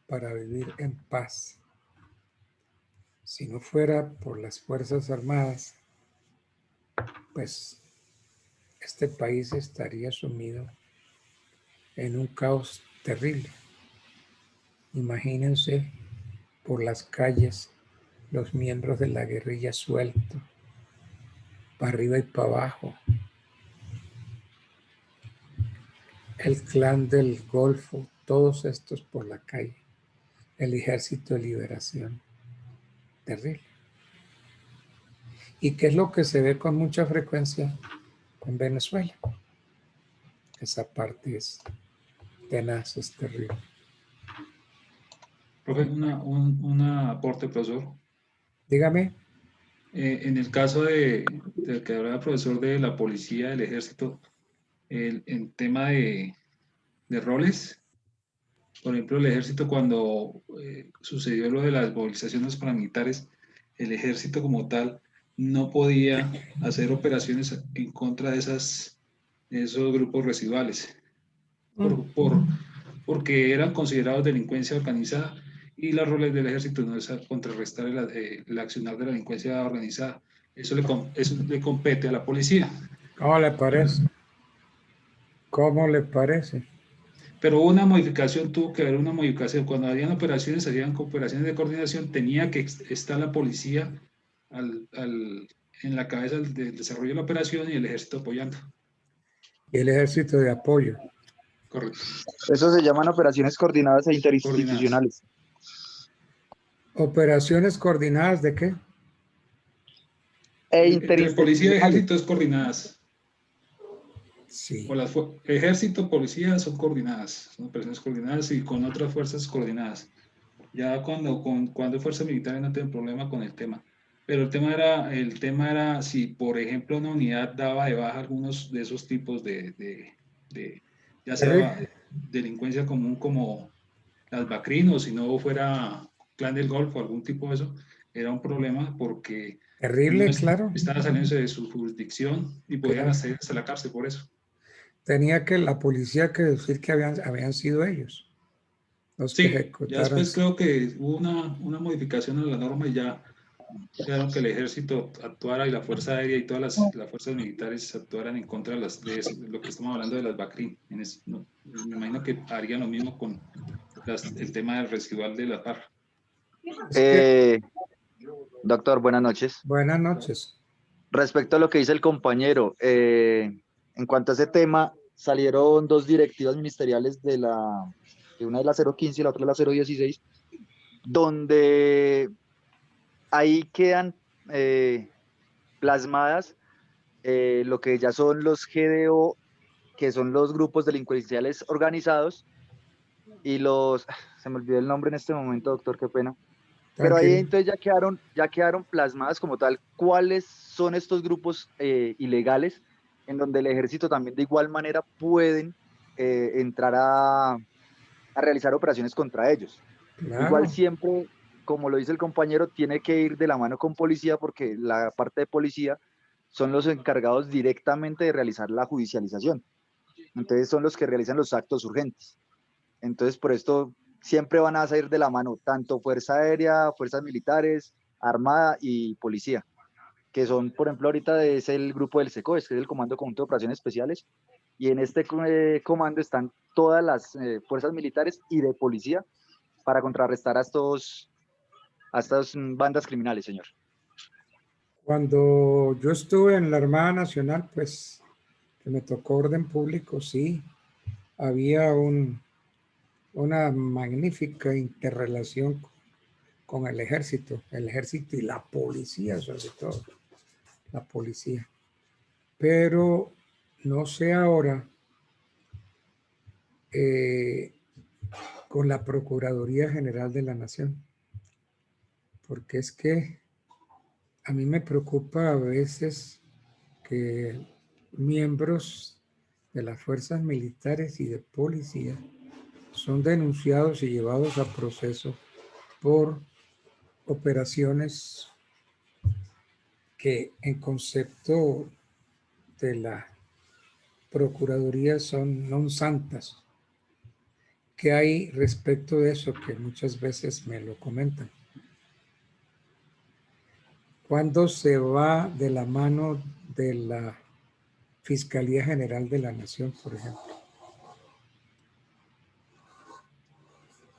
para vivir en paz. Si no fuera por las Fuerzas Armadas, pues este país estaría sumido en un caos terrible. Imagínense por las calles los miembros de la guerrilla sueltos, para arriba y para abajo. El clan del Golfo, todos estos por la calle. El Ejército de Liberación. Terrible. ¿Y qué es lo que se ve con mucha frecuencia con Venezuela? Esa parte es tenaz, es terrible. Profe, un aporte, profesor. Dígame. En el caso del que hablaba el profesor de la policía, del ejército, el tema de roles, por ejemplo, el ejército cuando sucedió lo de las movilizaciones paramilitares, el ejército como tal no podía hacer operaciones en contra de esos grupos residuales, porque eran considerados delincuencia organizada y los roles del ejército no es contrarrestar el accionar de la delincuencia organizada. Eso le compete a la policía. ¿Cómo le parece? ¿Cómo le parece? Pero hubo una modificación, tuvo que haber una modificación. Cuando hacían operaciones de coordinación, tenía que estar la policía en la cabeza del desarrollo de la operación y el ejército apoyando. Y el ejército de apoyo. Correcto. Eso se llaman operaciones coordinadas e interinstitucionales. ¿Operaciones coordinadas de qué? Entre policía y ejército es coordinadas. Sí. O ejército, policía son coordinadas, son operaciones coordinadas y con otras fuerzas coordinadas. Ya cuando fuerzas militares no tienen problema con el tema. Pero el tema era si, por ejemplo, una unidad daba de baja algunos de esos tipos ya sea delincuencia común como las BACRIN, o si no fuera Clan del Golfo, algún tipo de eso, era un problema porque terrible, claro. Estaban saliendo de su jurisdicción y podían hacer hasta la cárcel por eso. Tenía que la policía que decir que habían sido ellos los que ejecutaron. Ya después creo que hubo una modificación a la norma y ya dejaron que el ejército actuara y la fuerza aérea y todas las fuerzas militares actuaran en contra de lo que estamos hablando de las BACRIN. Me imagino que harían lo mismo con el tema del residual de la FARC. Doctor, buenas noches. Buenas noches. Respecto a lo que dice el compañero, en cuanto a ese tema, salieron dos directivas ministeriales de una de la 015 y la otra de la 016, donde ahí quedan plasmadas lo que ya son los GDO, que son los grupos delincuenciales organizados, y se me olvidó el nombre en este momento, doctor, qué pena. Pero ahí entonces ya quedaron plasmadas como tal cuáles son estos grupos ilegales en donde el ejército también de igual manera pueden entrar a realizar operaciones contra ellos. Claro. Igual siempre, como lo dice el compañero, tiene que ir de la mano con policía porque la parte de policía son los encargados directamente de realizar la judicialización. Entonces son los que realizan los actos urgentes. Entonces por esto siempre van a salir de la mano tanto Fuerza Aérea, Fuerzas Militares, Armada y Policía, que son, por ejemplo, ahorita es el grupo del SECOES, que es el Comando Conjunto de Operaciones Especiales, y en este comando están todas las fuerzas militares y de policía, para contrarrestar a estas bandas criminales, señor? Cuando yo estuve en la Armada Nacional, pues que me tocó orden público, sí, había una magnífica interrelación con el ejército y la policía, sobre todo, la policía. Pero no sé ahora con la Procuraduría General de la Nación, porque es que a mí me preocupa a veces que miembros de las fuerzas militares y de policía son denunciados y llevados a proceso por operaciones que en concepto de la Procuraduría son non santas. ¿Qué hay respecto de eso? Que muchas veces me lo comentan. ¿Cuándo se va de la mano de la Fiscalía General de la Nación, por ejemplo?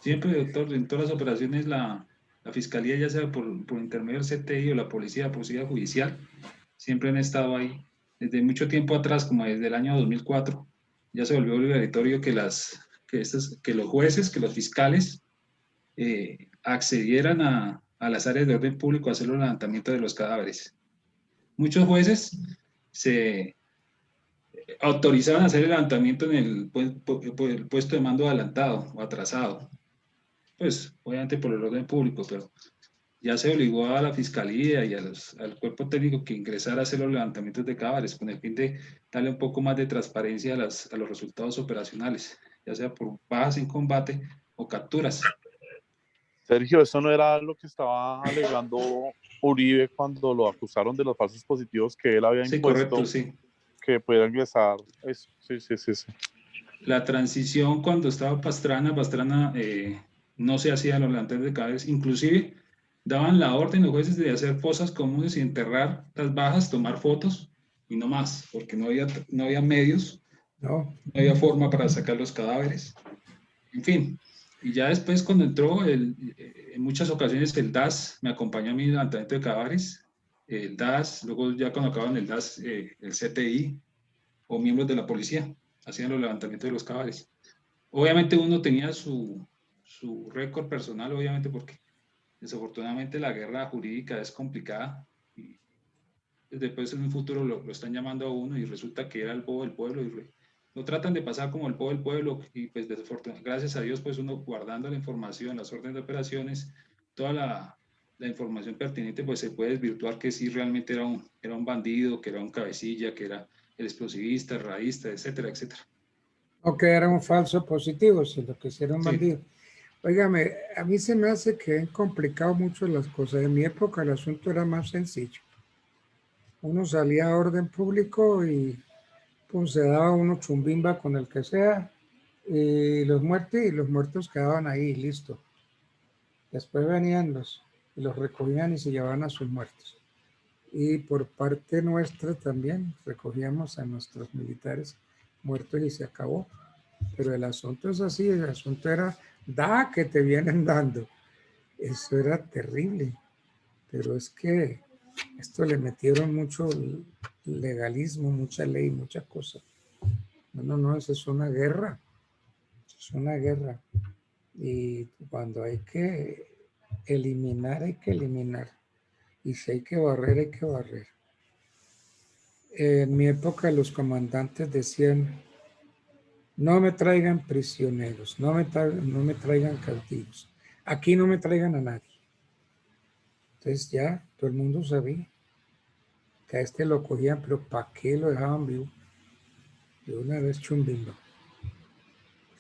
Siempre, doctor, en todas las operaciones la Fiscalía, ya sea por intermedio del CTI o la Policía Judicial, siempre han estado ahí. Desde mucho tiempo atrás, como desde el año 2004, ya se volvió obligatorio que los jueces, que los fiscales accedieran a las áreas de orden público a hacer los levantamientos de los cadáveres. Muchos jueces se autorizaban a hacer el levantamiento en el puesto de mando adelantado o atrasado, pues obviamente por el orden público, pero ya se obligó a la Fiscalía y al cuerpo técnico que ingresara a hacer los levantamientos de cadáveres con el fin de darle un poco más de transparencia a los resultados operacionales, ya sea por bajas en combate o capturas. Sergio, eso no era lo que estaba alegando Uribe cuando lo acusaron de los falsos positivos que él había Sí, impuesto, correcto, sí. que pudiera ingresar. Eso, sí. La transición cuando estaba Pastrana no se hacía los levantamientos de cadáveres, inclusive daban la orden los jueces de hacer fosas comunes y enterrar las bajas, tomar fotos y no más, porque no había medios, no había forma para sacar los cadáveres. En fin, y ya después cuando entró, en muchas ocasiones el DAS me acompañó a mi levantamiento de cadáveres, el DAS, luego ya cuando acababan el DAS, el CTI o miembros de la policía hacían los levantamientos de los cadáveres. Obviamente uno tenía su récord personal, obviamente porque desafortunadamente la guerra jurídica es complicada y después en un futuro lo están llamando a uno y resulta que era el bobo del pueblo y lo tratan de pasar como el bobo del pueblo y pues desafortunadamente, gracias a Dios, pues uno guardando la información, las órdenes de operaciones, toda la información pertinente, pues se puede desvirtuar que sí realmente era un bandido, que era un cabecilla, que era el explosivista, el radista, etcétera, etcétera. O que era un falso positivo, si lo que hiciera un bandido. Óigame, a mí se me hace que han complicado mucho las cosas. En mi época el asunto era más sencillo. Uno salía a orden público y pues se daba uno chumbimba con el que sea y los muertos quedaban ahí, listo. Después venían y los recogían y se llevaban a sus muertos. Y por parte nuestra también recogíamos a nuestros militares muertos y se acabó. Pero el asunto es así, el asunto era, da que te vienen dando. Eso era terrible. Pero es que esto le metieron mucho legalismo, mucha ley, mucha cosa. No, eso es una guerra. Es una guerra. Y cuando hay que eliminar, hay que eliminar. Y si hay que barrer, hay que barrer. En mi época los comandantes decían, no me traigan prisioneros, no me traigan cautivos. Aquí no me traigan a nadie. Entonces ya todo el mundo sabía que a este lo cogían, pero ¿para qué lo dejaban vivo? De una vez chumbimba.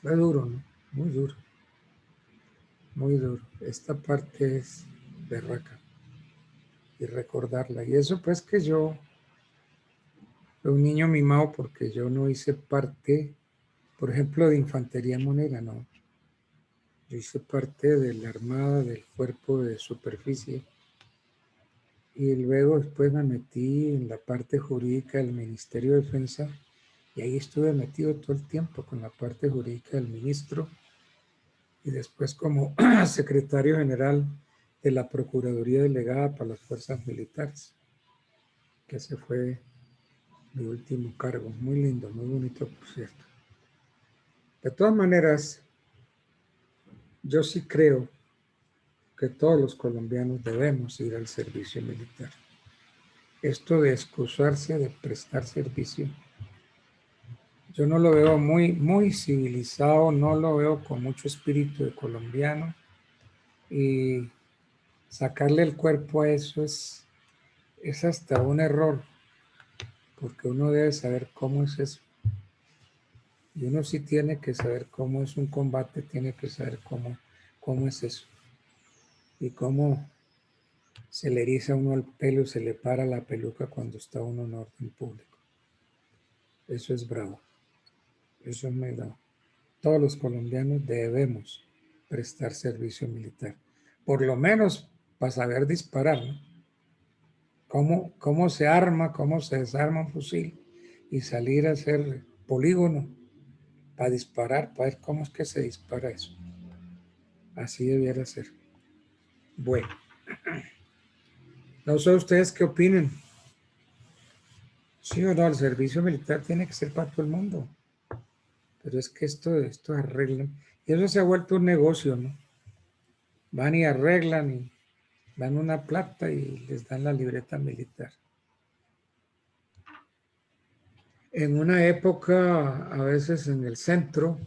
Fue duro, ¿no? Muy duro. Muy duro. Esta parte es berraca. Y recordarla. Y eso pues que yo fui un niño mimado porque yo no hice parte, por ejemplo, de infantería monera, no. Yo hice parte de la Armada, del cuerpo de superficie. Y luego después me metí en la parte jurídica del Ministerio de Defensa y ahí estuve metido todo el tiempo con la parte jurídica del ministro y después como secretario general de la Procuraduría Delegada para las Fuerzas Militares, que ese fue mi último cargo. Muy lindo, muy bonito, por cierto. De todas maneras, yo sí creo que todos los colombianos debemos ir al servicio militar. Esto de excusarse de prestar servicio, yo no lo veo muy civilizado, no lo veo con mucho espíritu de colombiano, y sacarle el cuerpo a eso es hasta un error, porque uno debe saber cómo es eso. Y uno sí tiene que saber cómo es un combate, tiene que saber cómo es eso. Y cómo se le eriza a uno el pelo y se le para la peluca cuando está uno en orden público. Eso es bravo. Eso es muy bravo. Todos los colombianos debemos prestar servicio militar. Por lo menos para saber disparar, ¿no? Cómo se arma, cómo se desarma un fusil y salir a hacer polígono para disparar, para ver cómo es que se dispara eso. Así debiera ser. Bueno. No sé ustedes qué opinen. Sí o no, el servicio militar tiene que ser para todo el mundo. Pero es que esto arreglan. Y eso se ha vuelto un negocio, ¿no? Van y arreglan y dan una plata y les dan la libreta militar. En una época, a veces en el centro,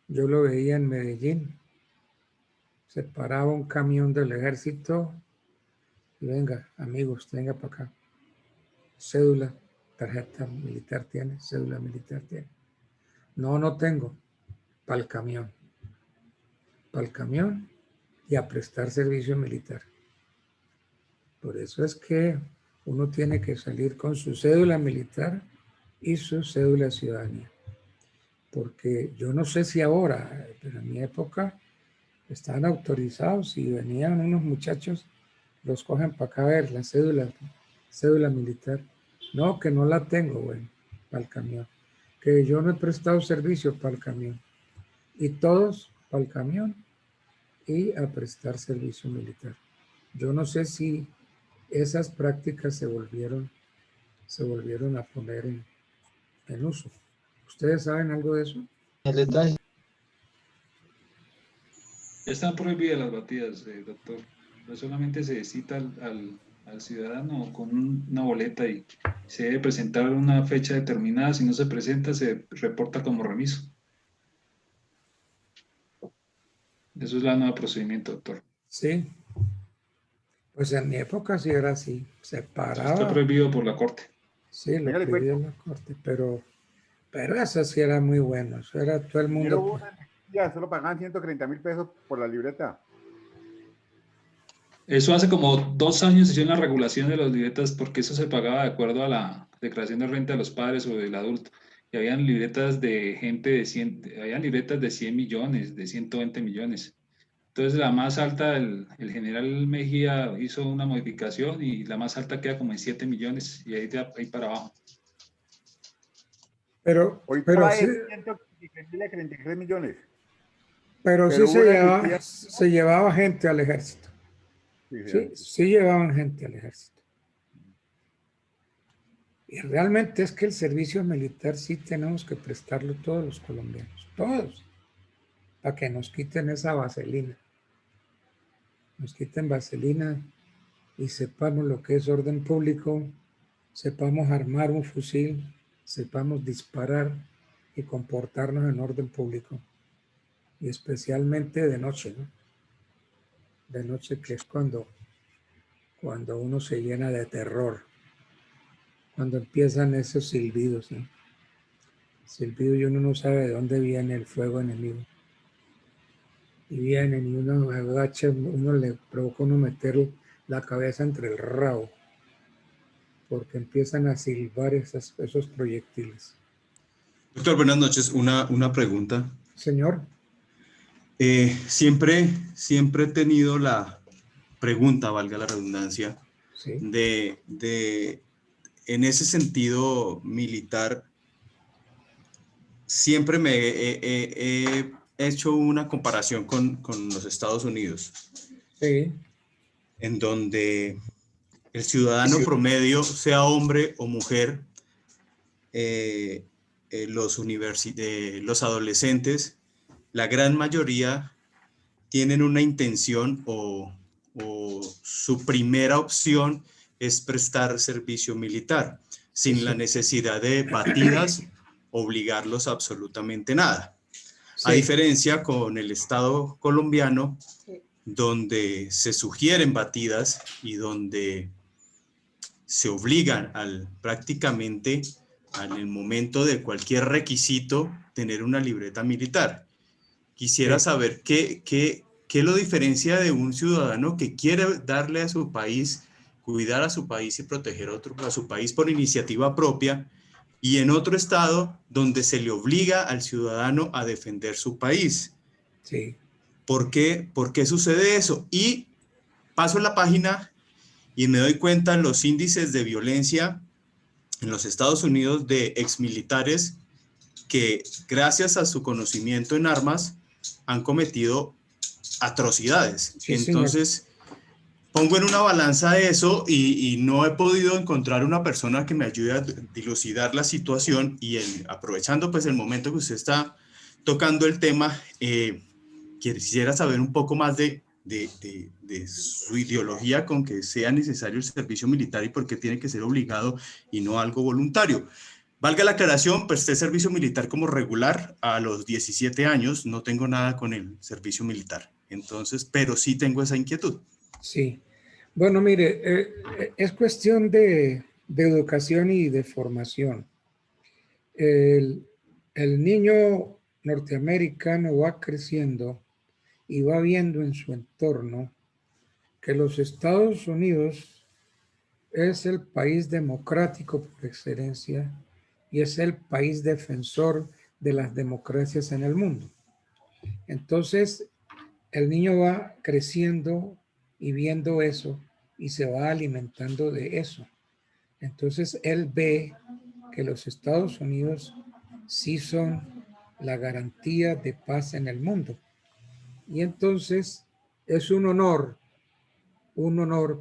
yo lo veía en Medellín, se paraba un camión del ejército y venga, amigos, venga para acá. Cédula, tarjeta militar tiene, cédula militar tiene. No tengo. Para el camión. Para el camión y a prestar servicio militar. Por eso es que uno tiene que salir con su cédula militar y su cédula de ciudadanía. Porque yo no sé si ahora, pero en mi época estaban autorizados y venían unos muchachos, los cogen para acá a ver la cédula militar. No, que no la tengo, bueno, para el camión. Que yo no he prestado servicio para el camión. Y todos para el camión y a prestar servicio militar. Yo no sé si esas prácticas se volvieron a poner en uso. ¿Ustedes saben algo de eso? Están prohibidas las batidas, doctor. No solamente se cita al ciudadano con una boleta y se debe presentar una fecha determinada. Si no se presenta, se reporta como remiso. Eso es la nueva procedimiento, doctor. Sí. Pues en mi época sí era así. Se paraba. Está prohibido por la corte. Sí, lo prohibió la corte, pero eso sí era muy bueno. Eso era todo el mundo. Ya, solo pagaban 130.000 pesos por la libreta. Eso hace como 2 años se hicieron la regulación de las libretas porque eso se pagaba de acuerdo a la declaración de renta de los padres o del adulto. Y habían libretas de gente de 100, habían libretas de 100 millones, de 120 millones. Entonces la más alta, el general Mejía hizo una modificación y la más alta queda como en 7 millones y ahí para abajo. Pero sí, 133 millones. Pero sí se llevaba gente al ejército. Sí llevaban gente al ejército. Y realmente es que el servicio militar sí tenemos que prestarlo todos los colombianos, todos, para que nos quiten esa vaselina. Nos quiten vaselina y sepamos lo que es orden público, sepamos armar un fusil, sepamos disparar y comportarnos en orden público. Y especialmente de noche, ¿no? De noche, que es cuando uno se llena de terror, cuando empiezan esos silbidos, ¿no? Silbido y uno no sabe de dónde viene el fuego enemigo. Y vienen y uno agacha, uno le provoca uno meter la cabeza entre el rabo, porque empiezan a silbar esos proyectiles. Doctor, buenas noches. Una pregunta. Señor. Siempre he tenido la pregunta, valga la redundancia, sí, en ese sentido militar, siempre me he hecho una comparación con los Estados Unidos, Sí, en donde el ciudadano promedio, sea hombre o mujer, los adolescentes, la gran mayoría tienen una intención o su primera opción es prestar servicio militar, sin la necesidad de batidas, obligarlos a absolutamente nada. A sí, diferencia con el Estado colombiano, donde se sugieren batidas y donde se obligan prácticamente en el momento de cualquier requisito tener una libreta militar. Quisiera sí. saber qué lo diferencia de un ciudadano que quiere darle a su país, cuidar a su país y proteger a su país por iniciativa propia, y en otro estado donde se le obliga al ciudadano a defender su país. Sí. ¿Por qué sucede eso? Y paso la página y me doy cuenta en los índices de violencia en los Estados Unidos de exmilitares que gracias a su conocimiento en armas han cometido atrocidades. Sí, señor. Entonces, pongo en una balanza eso y no he podido encontrar una persona que me ayude a dilucidar la situación y aprovechando pues el momento que usted está tocando el tema, quisiera saber un poco más de su ideología con que sea necesario el servicio militar y por qué tiene que ser obligado y no algo voluntario. Valga la aclaración, presté servicio militar como regular a los 17 años, no tengo nada con el servicio militar, entonces, pero sí tengo esa inquietud. Sí. Bueno, mire, es cuestión de educación y de formación. El niño norteamericano va creciendo y va viendo en su entorno que los Estados Unidos es el país democrático por excelencia y es el país defensor de las democracias en el mundo. Entonces, el niño va creciendo y viendo eso y se va alimentando de eso. Entonces, él ve que los Estados Unidos sí son la garantía de paz en el mundo. Y entonces es un honor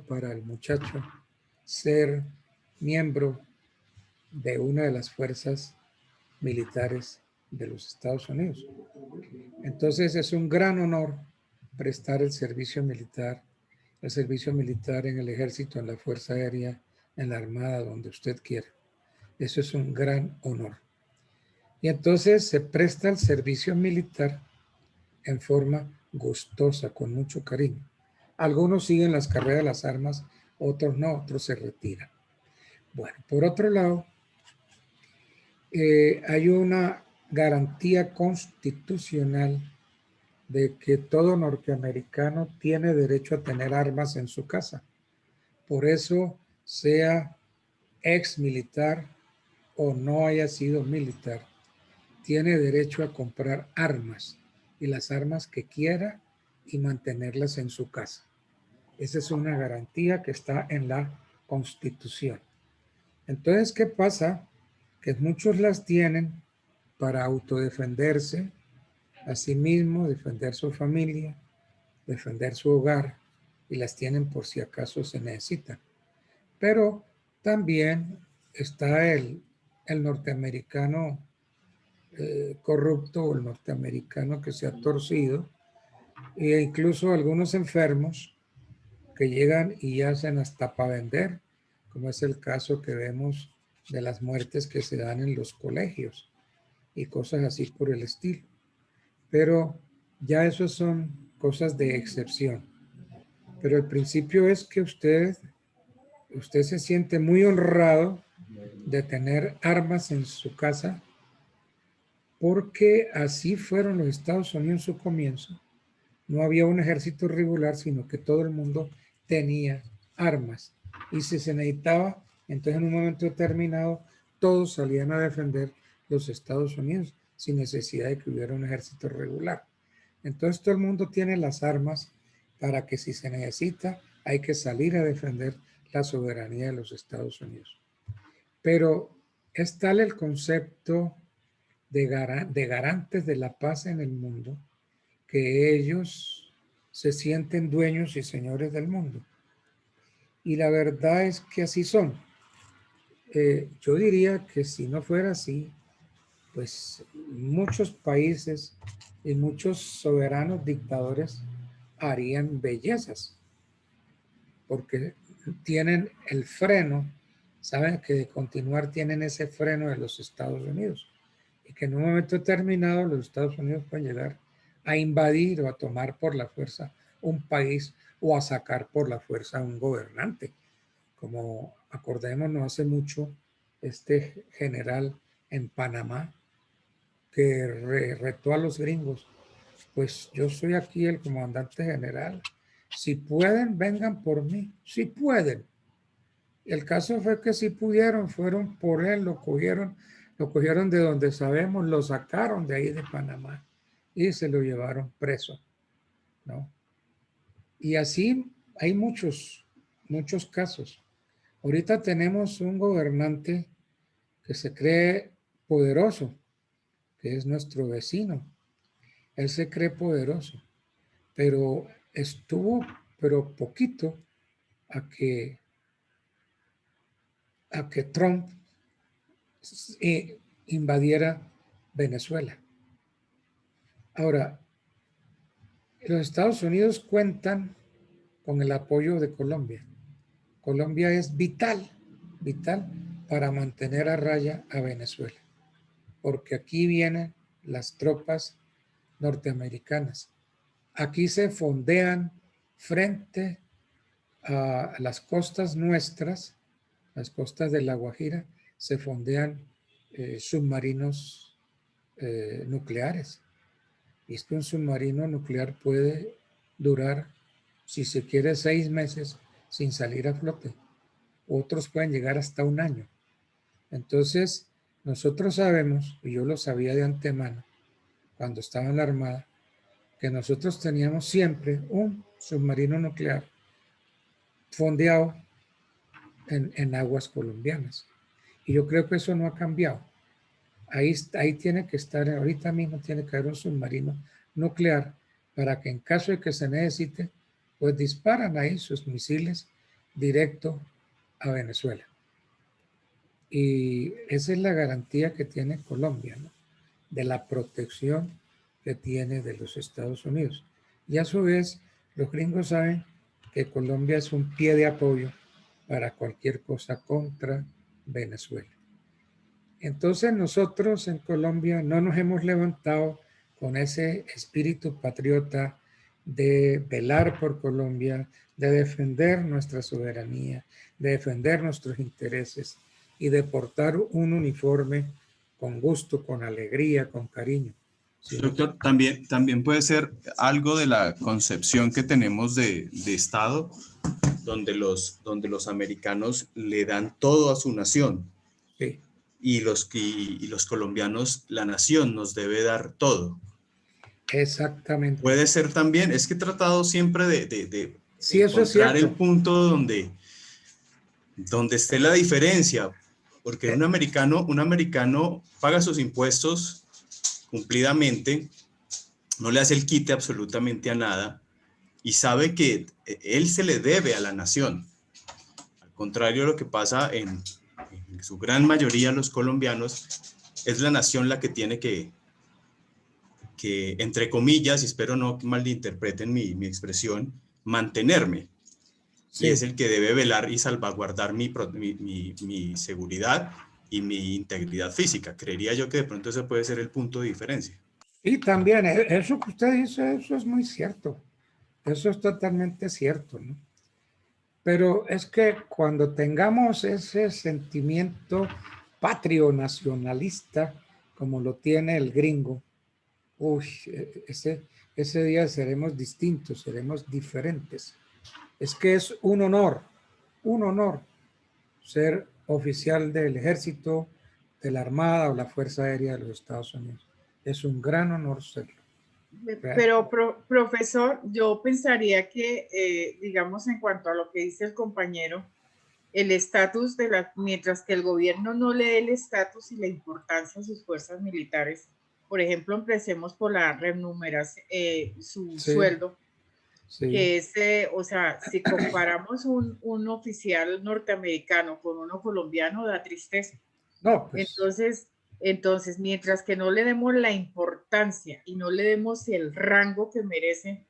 para el muchacho ser miembro de una de las fuerzas militares de los Estados Unidos. Entonces es un gran honor prestar el servicio militar en el ejército, en la Fuerza Aérea, en la Armada, donde usted quiera. Eso es un gran honor. Y entonces se presta el servicio militar en forma gustosa, con mucho cariño. Algunos siguen las carreras de las armas, otros no, otros se retiran. Bueno, por otro lado, hay una garantía constitucional de que todo norteamericano tiene derecho a tener armas en su casa. Por eso, sea ex militar o no haya sido militar, tiene derecho a comprar armas y las armas que quiera y mantenerlas en su casa. Esa es una garantía que está en la Constitución. Entonces, ¿qué pasa? Que muchos las tienen para autodefenderse a sí mismo, defender su familia, defender su hogar, y las tienen por si acaso se necesitan. Pero también está el norteamericano corrupto, o el norteamericano que se ha torcido, e incluso algunos enfermos que llegan y hacen hasta para vender, como es el caso que vemos de las muertes que se dan en los colegios y cosas así por el estilo. Pero ya eso son cosas de excepción. Pero el principio es que usted se siente muy honrado de tener armas en su casa, porque así fueron los Estados Unidos en su comienzo. No había un ejército regular, sino que todo el mundo tenía armas. Y si se necesitaba, entonces en un momento determinado, todos salían a defender los Estados Unidos sin necesidad de que hubiera un ejército regular. Entonces todo el mundo tiene las armas para que si se necesita, hay que salir a defender la soberanía de los Estados Unidos. Pero es tal el concepto de garantes de la paz en el mundo, que ellos se sienten dueños y señores del mundo. Y la verdad es que así son. Yo diría que si no fuera así, pues muchos países y muchos soberanos dictadores harían bellezas, porque tienen el freno, saben que de continuar tienen ese freno de los Estados Unidos, y que en un momento determinado los Estados Unidos pueden llegar a invadir o a tomar por la fuerza un país o a sacar por la fuerza a un gobernante. Como acordémonos, no hace mucho, este general en Panamá que retó a los gringos, pues yo soy aquí el comandante general, si pueden, vengan por mí, si pueden. El caso fue que si pudieron, fueron por él, lo cogieron de donde sabemos, lo sacaron de ahí de Panamá y se lo llevaron preso, ¿no? Y así hay muchos casos. Ahorita tenemos un gobernante que se cree poderoso, que es nuestro vecino. Él se cree poderoso, pero estuvo, pero poquito a que Trump invadiera Venezuela. Ahora, los Estados Unidos cuentan con el apoyo de Colombia. Colombia es vital para mantener a raya a Venezuela, porque aquí vienen las tropas norteamericanas. Aquí se fondean frente a las costas nuestras, las costas de La Guajira, se fondean submarinos nucleares. Y es que un submarino nuclear puede durar, si se quiere, 6 meses sin salir a flote. Otros pueden llegar hasta 1 año. Entonces, nosotros sabemos, y yo lo sabía de antemano, cuando estaba en la Armada, que nosotros teníamos siempre un submarino nuclear fondeado en aguas colombianas. Y yo creo que eso no ha cambiado. Ahí tiene que estar, ahorita mismo tiene que haber un submarino nuclear para que en caso de que se necesite, pues disparan ahí sus misiles directo a Venezuela. Y esa es la garantía que tiene Colombia, ¿no? De la protección que tiene de los Estados Unidos. Y a su vez, los gringos saben que Colombia es un pie de apoyo para cualquier cosa contra Venezuela. Entonces nosotros en Colombia no nos hemos levantado con ese espíritu patriota de velar por Colombia, de defender nuestra soberanía, de defender nuestros intereses y de portar un uniforme con gusto, con alegría, con cariño. Sí, doctor, también puede ser algo de la concepción que tenemos de Estado, donde los americanos le dan todo a su nación. Sí. Y los colombianos, la nación nos debe dar todo. Exactamente. Puede ser también, es que he tratado siempre de sí, eso encontrar es el punto donde esté la diferencia, porque un americano paga sus impuestos cumplidamente, no le hace el quite absolutamente a nada y sabe que él se le debe a la nación. Al contrario de lo que pasa en su gran mayoría los colombianos, es la nación la que tiene que entre comillas, y espero no malinterpreten mi expresión, mantenerme. Sí. Y es el que debe velar y salvaguardar mi seguridad y mi integridad física. Creería yo que de pronto ese puede ser el punto de diferencia. Y también eso que usted dice, eso es muy cierto. Eso es totalmente cierto, ¿no? Pero es que cuando tengamos ese sentimiento patrio nacionalista, como lo tiene el gringo, ese día seremos distintos, seremos diferentes. Es que es un honor ser oficial del ejército, de la Armada o la Fuerza Aérea de los Estados Unidos. Es un gran honor serlo. Pero, profesor, yo pensaría que, digamos, en cuanto a lo que dice el compañero, el estatus mientras que el gobierno no le dé el estatus y la importancia a sus fuerzas militares, por ejemplo, empecemos por la remuneración, su Sí. sueldo, Sí. que es, o sea, si comparamos un oficial norteamericano con uno colombiano, da tristeza. No, pues. Entonces, mientras que no le demos la importancia y no le demos el rango que merecen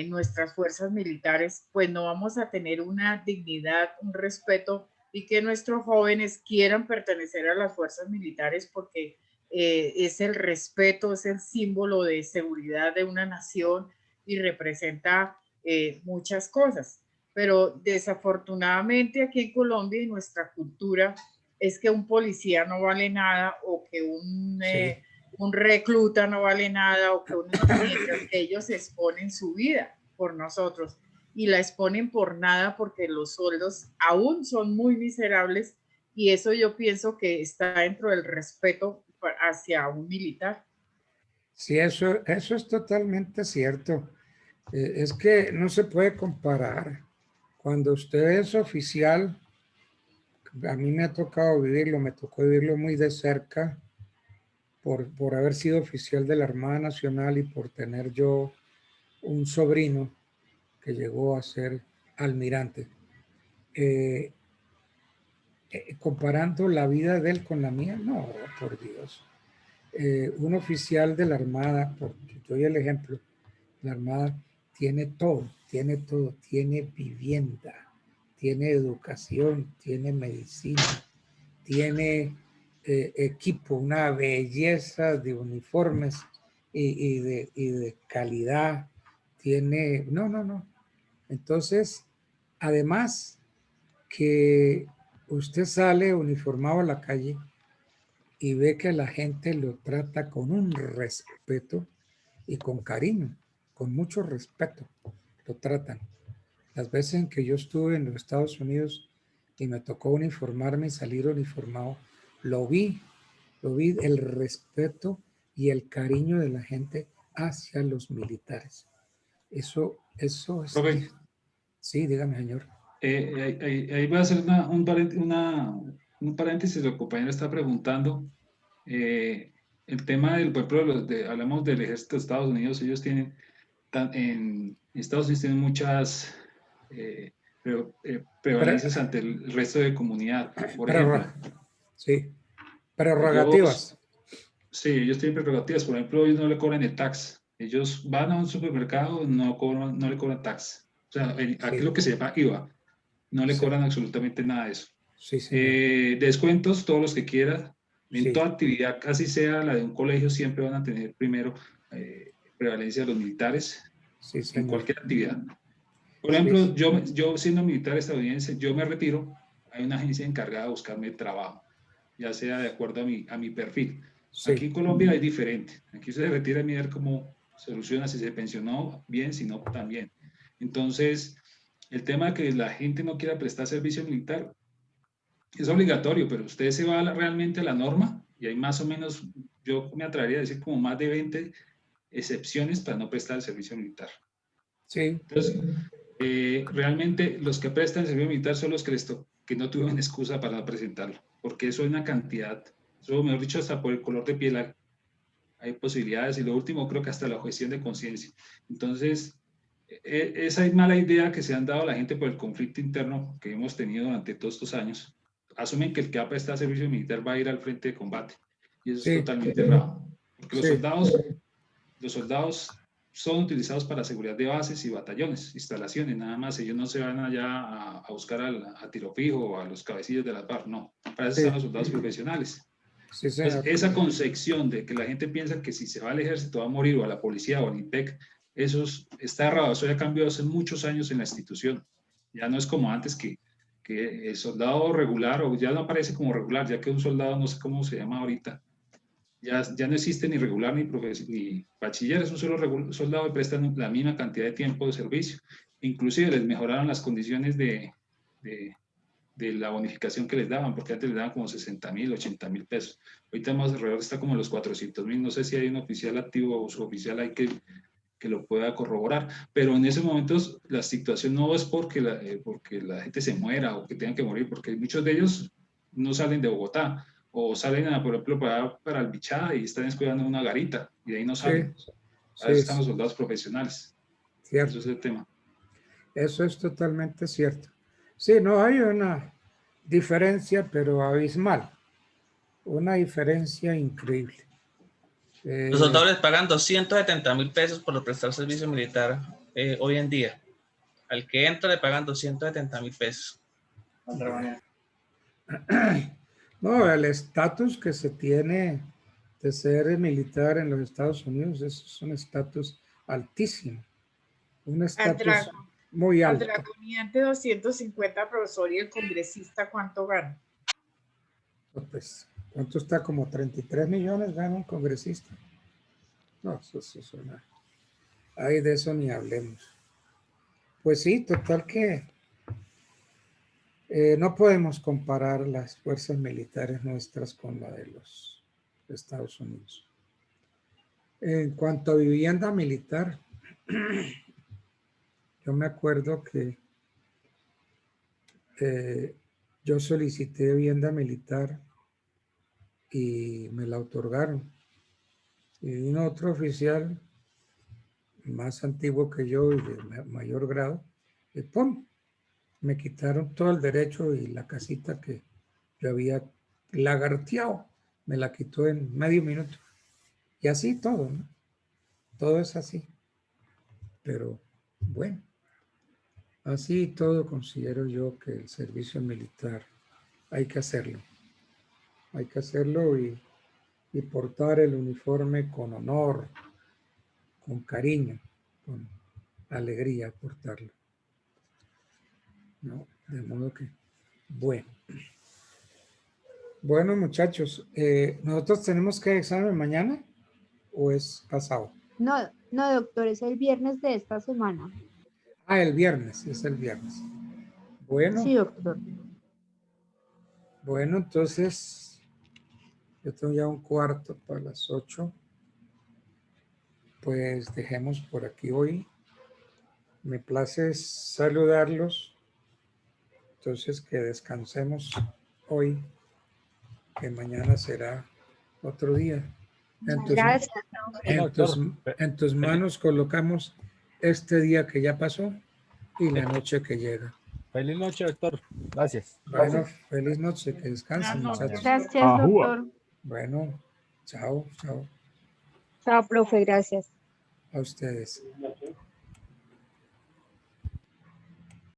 nuestras fuerzas militares, pues no vamos a tener una dignidad, un respeto, y que nuestros jóvenes quieran pertenecer a las fuerzas militares porque es el respeto, es el símbolo de seguridad de una nación y representa muchas cosas. Pero desafortunadamente aquí en Colombia y nuestra cultura es que un policía no vale nada o que un recluta no vale nada o que mientras que ellos exponen su vida por nosotros y la exponen por nada porque los sueldos aún son muy miserables y eso yo pienso que está dentro del respeto hacia un militar. Sí, eso es totalmente cierto. Es que no se puede comparar. Cuando usted es oficial, a mí me ha tocado vivirlo, me tocó vivirlo muy de cerca por haber sido oficial de la Armada Nacional y por tener yo un sobrino que llegó a ser almirante. Comparando la vida de él con la mía, no, por Dios. Un oficial de la Armada, porque doy el ejemplo, la Armada tiene todo, tiene vivienda, tiene educación, tiene medicina, tiene equipo, una belleza de uniformes y de calidad, tiene, no. Entonces, además que usted sale uniformado a la calle y ve que la gente lo trata con un respeto y con cariño, con mucho respeto, lo tratan. Las veces en que yo estuve en los Estados Unidos y me tocó uniformarme y salir uniformado, lo vi el respeto y el cariño de la gente hacia los militares. Eso es... Profe. Sí, dígame, señor. Ahí voy a hacer un paréntesis, el compañero está preguntando. El tema del, por ejemplo, hablamos del ejército de Estados Unidos, ellos tienen, en Estados Unidos tienen muchas prevalencias ante el resto de comunidad. Por ejemplo, sí, prerrogativas. Sí, ellos tienen prerrogativas. Por ejemplo, ellos no le cobran el tax. Ellos van a un supermercado, no le cobran tax. O sea, aquí lo que se llama IVA, no le cobran absolutamente nada de eso. Sí, descuentos, todos los que quieran. En toda actividad, casi sea la de un colegio, siempre van a tener primero prevalencia de los militares en cualquier actividad. Por ejemplo, yo siendo militar estadounidense, yo me retiro, hay una agencia encargada de buscarme trabajo, ya sea de acuerdo a mi perfil. Aquí en Colombia es diferente. Aquí se retira y mirar cómo soluciona, si se pensionó bien, si no, también. Entonces, el tema de que la gente no quiera prestar servicio militar es obligatorio, pero usted se va realmente a la norma y hay más o menos, yo me atrevería a decir como más de 20 excepciones para no prestar el servicio militar. Sí. Entonces, realmente los que prestan el servicio militar son los que no tuvieron excusa para presentarlo, porque eso es una cantidad, eso mejor dicho, hasta por el color de piel hay posibilidades, y lo último creo que hasta la objeción de conciencia. Entonces, esa mala idea que se han dado a la gente por el conflicto interno que hemos tenido durante todos estos años, asumen que el que va a prestar servicio militar va a ir al frente de combate, y eso es totalmente errado, porque los soldados son utilizados para seguridad de bases y batallones, instalaciones, nada más. Ellos no se van allá a buscar a tiro fijo o a los cabecillos de las FARC, no. Para eso están los soldados profesionales. Entonces, esa concepción de que la gente piensa que si se va al ejército va a morir, o a la policía o al INPEC, eso está errado. Eso ya cambió hace muchos años en la institución. Ya no es como antes que el soldado regular, o ya no aparece como regular, ya que un soldado, no sé cómo se llama ahorita, ya no existe ni regular ni bachiller, es un solo soldado y prestan la misma cantidad de tiempo de servicio. Inclusive les mejoraron las condiciones de la bonificación que les daban, porque antes les daban como 60.000, 80.000 pesos. Ahorita más alrededor está como los 400.000, no sé si hay un oficial activo o suboficial ahí que lo pueda corroborar, pero en esos momentos la situación no es porque la gente se muera o que tengan que morir, porque muchos de ellos no salen de Bogotá, o salen, por ejemplo, para el Bichada y están cuidando una garita y de ahí no salen. A veces están los soldados profesionales. Cierto. Eso es el tema. Eso es totalmente cierto. Sí, no hay una diferencia, pero abismal. Una diferencia increíble. Los soldados les pagan 270.000 pesos por prestar servicio militar hoy en día. Al que entra le pagan 270.000 pesos. No, el estatus que se tiene de ser militar en los Estados Unidos es un estatus altísimo. Un estatus muy Al alto. dragoniante 250, profesor, y el congresista, ¿cuánto gana? Pues, ¿cuánto está? Como 33 millones gana un congresista. No, eso es una... Ay, de eso ni hablemos. Pues sí, total que no podemos comparar las fuerzas militares nuestras con la de los Estados Unidos. En cuanto a vivienda militar, yo me acuerdo que yo solicité vivienda militar y me la otorgaron. Y vino otro oficial más antiguo que yo y de mayor grado, y ¡pum! Me quitaron todo el derecho y la casita que yo había lagarteado, me la quitó en medio minuto. Y así todo, ¿no? Todo es así. Pero bueno, así todo considero yo que el servicio militar hay que hacerlo. Hay que hacerlo y portar el uniforme con honor, con cariño, con alegría portarlo. ¿No? De modo que, bueno. Bueno, muchachos, ¿nosotros tenemos que examen mañana o es pasado? No, no, doctor, es el viernes de esta semana. Ah, el viernes, es el viernes. Bueno. Sí, doctor. Bueno, entonces, yo tengo ya un cuarto para las 8. Pues dejemos por aquí hoy. Me place saludarlos. Entonces, que descansemos hoy, que mañana será otro día. Gracias. En tus manos colocamos este día que ya pasó y la noche que llega. Feliz noche, doctor. Gracias. Bueno, feliz noche, que descansen, muchachos. Gracias, doctor. Bueno, chao, chao. Chao, profe, gracias. A ustedes.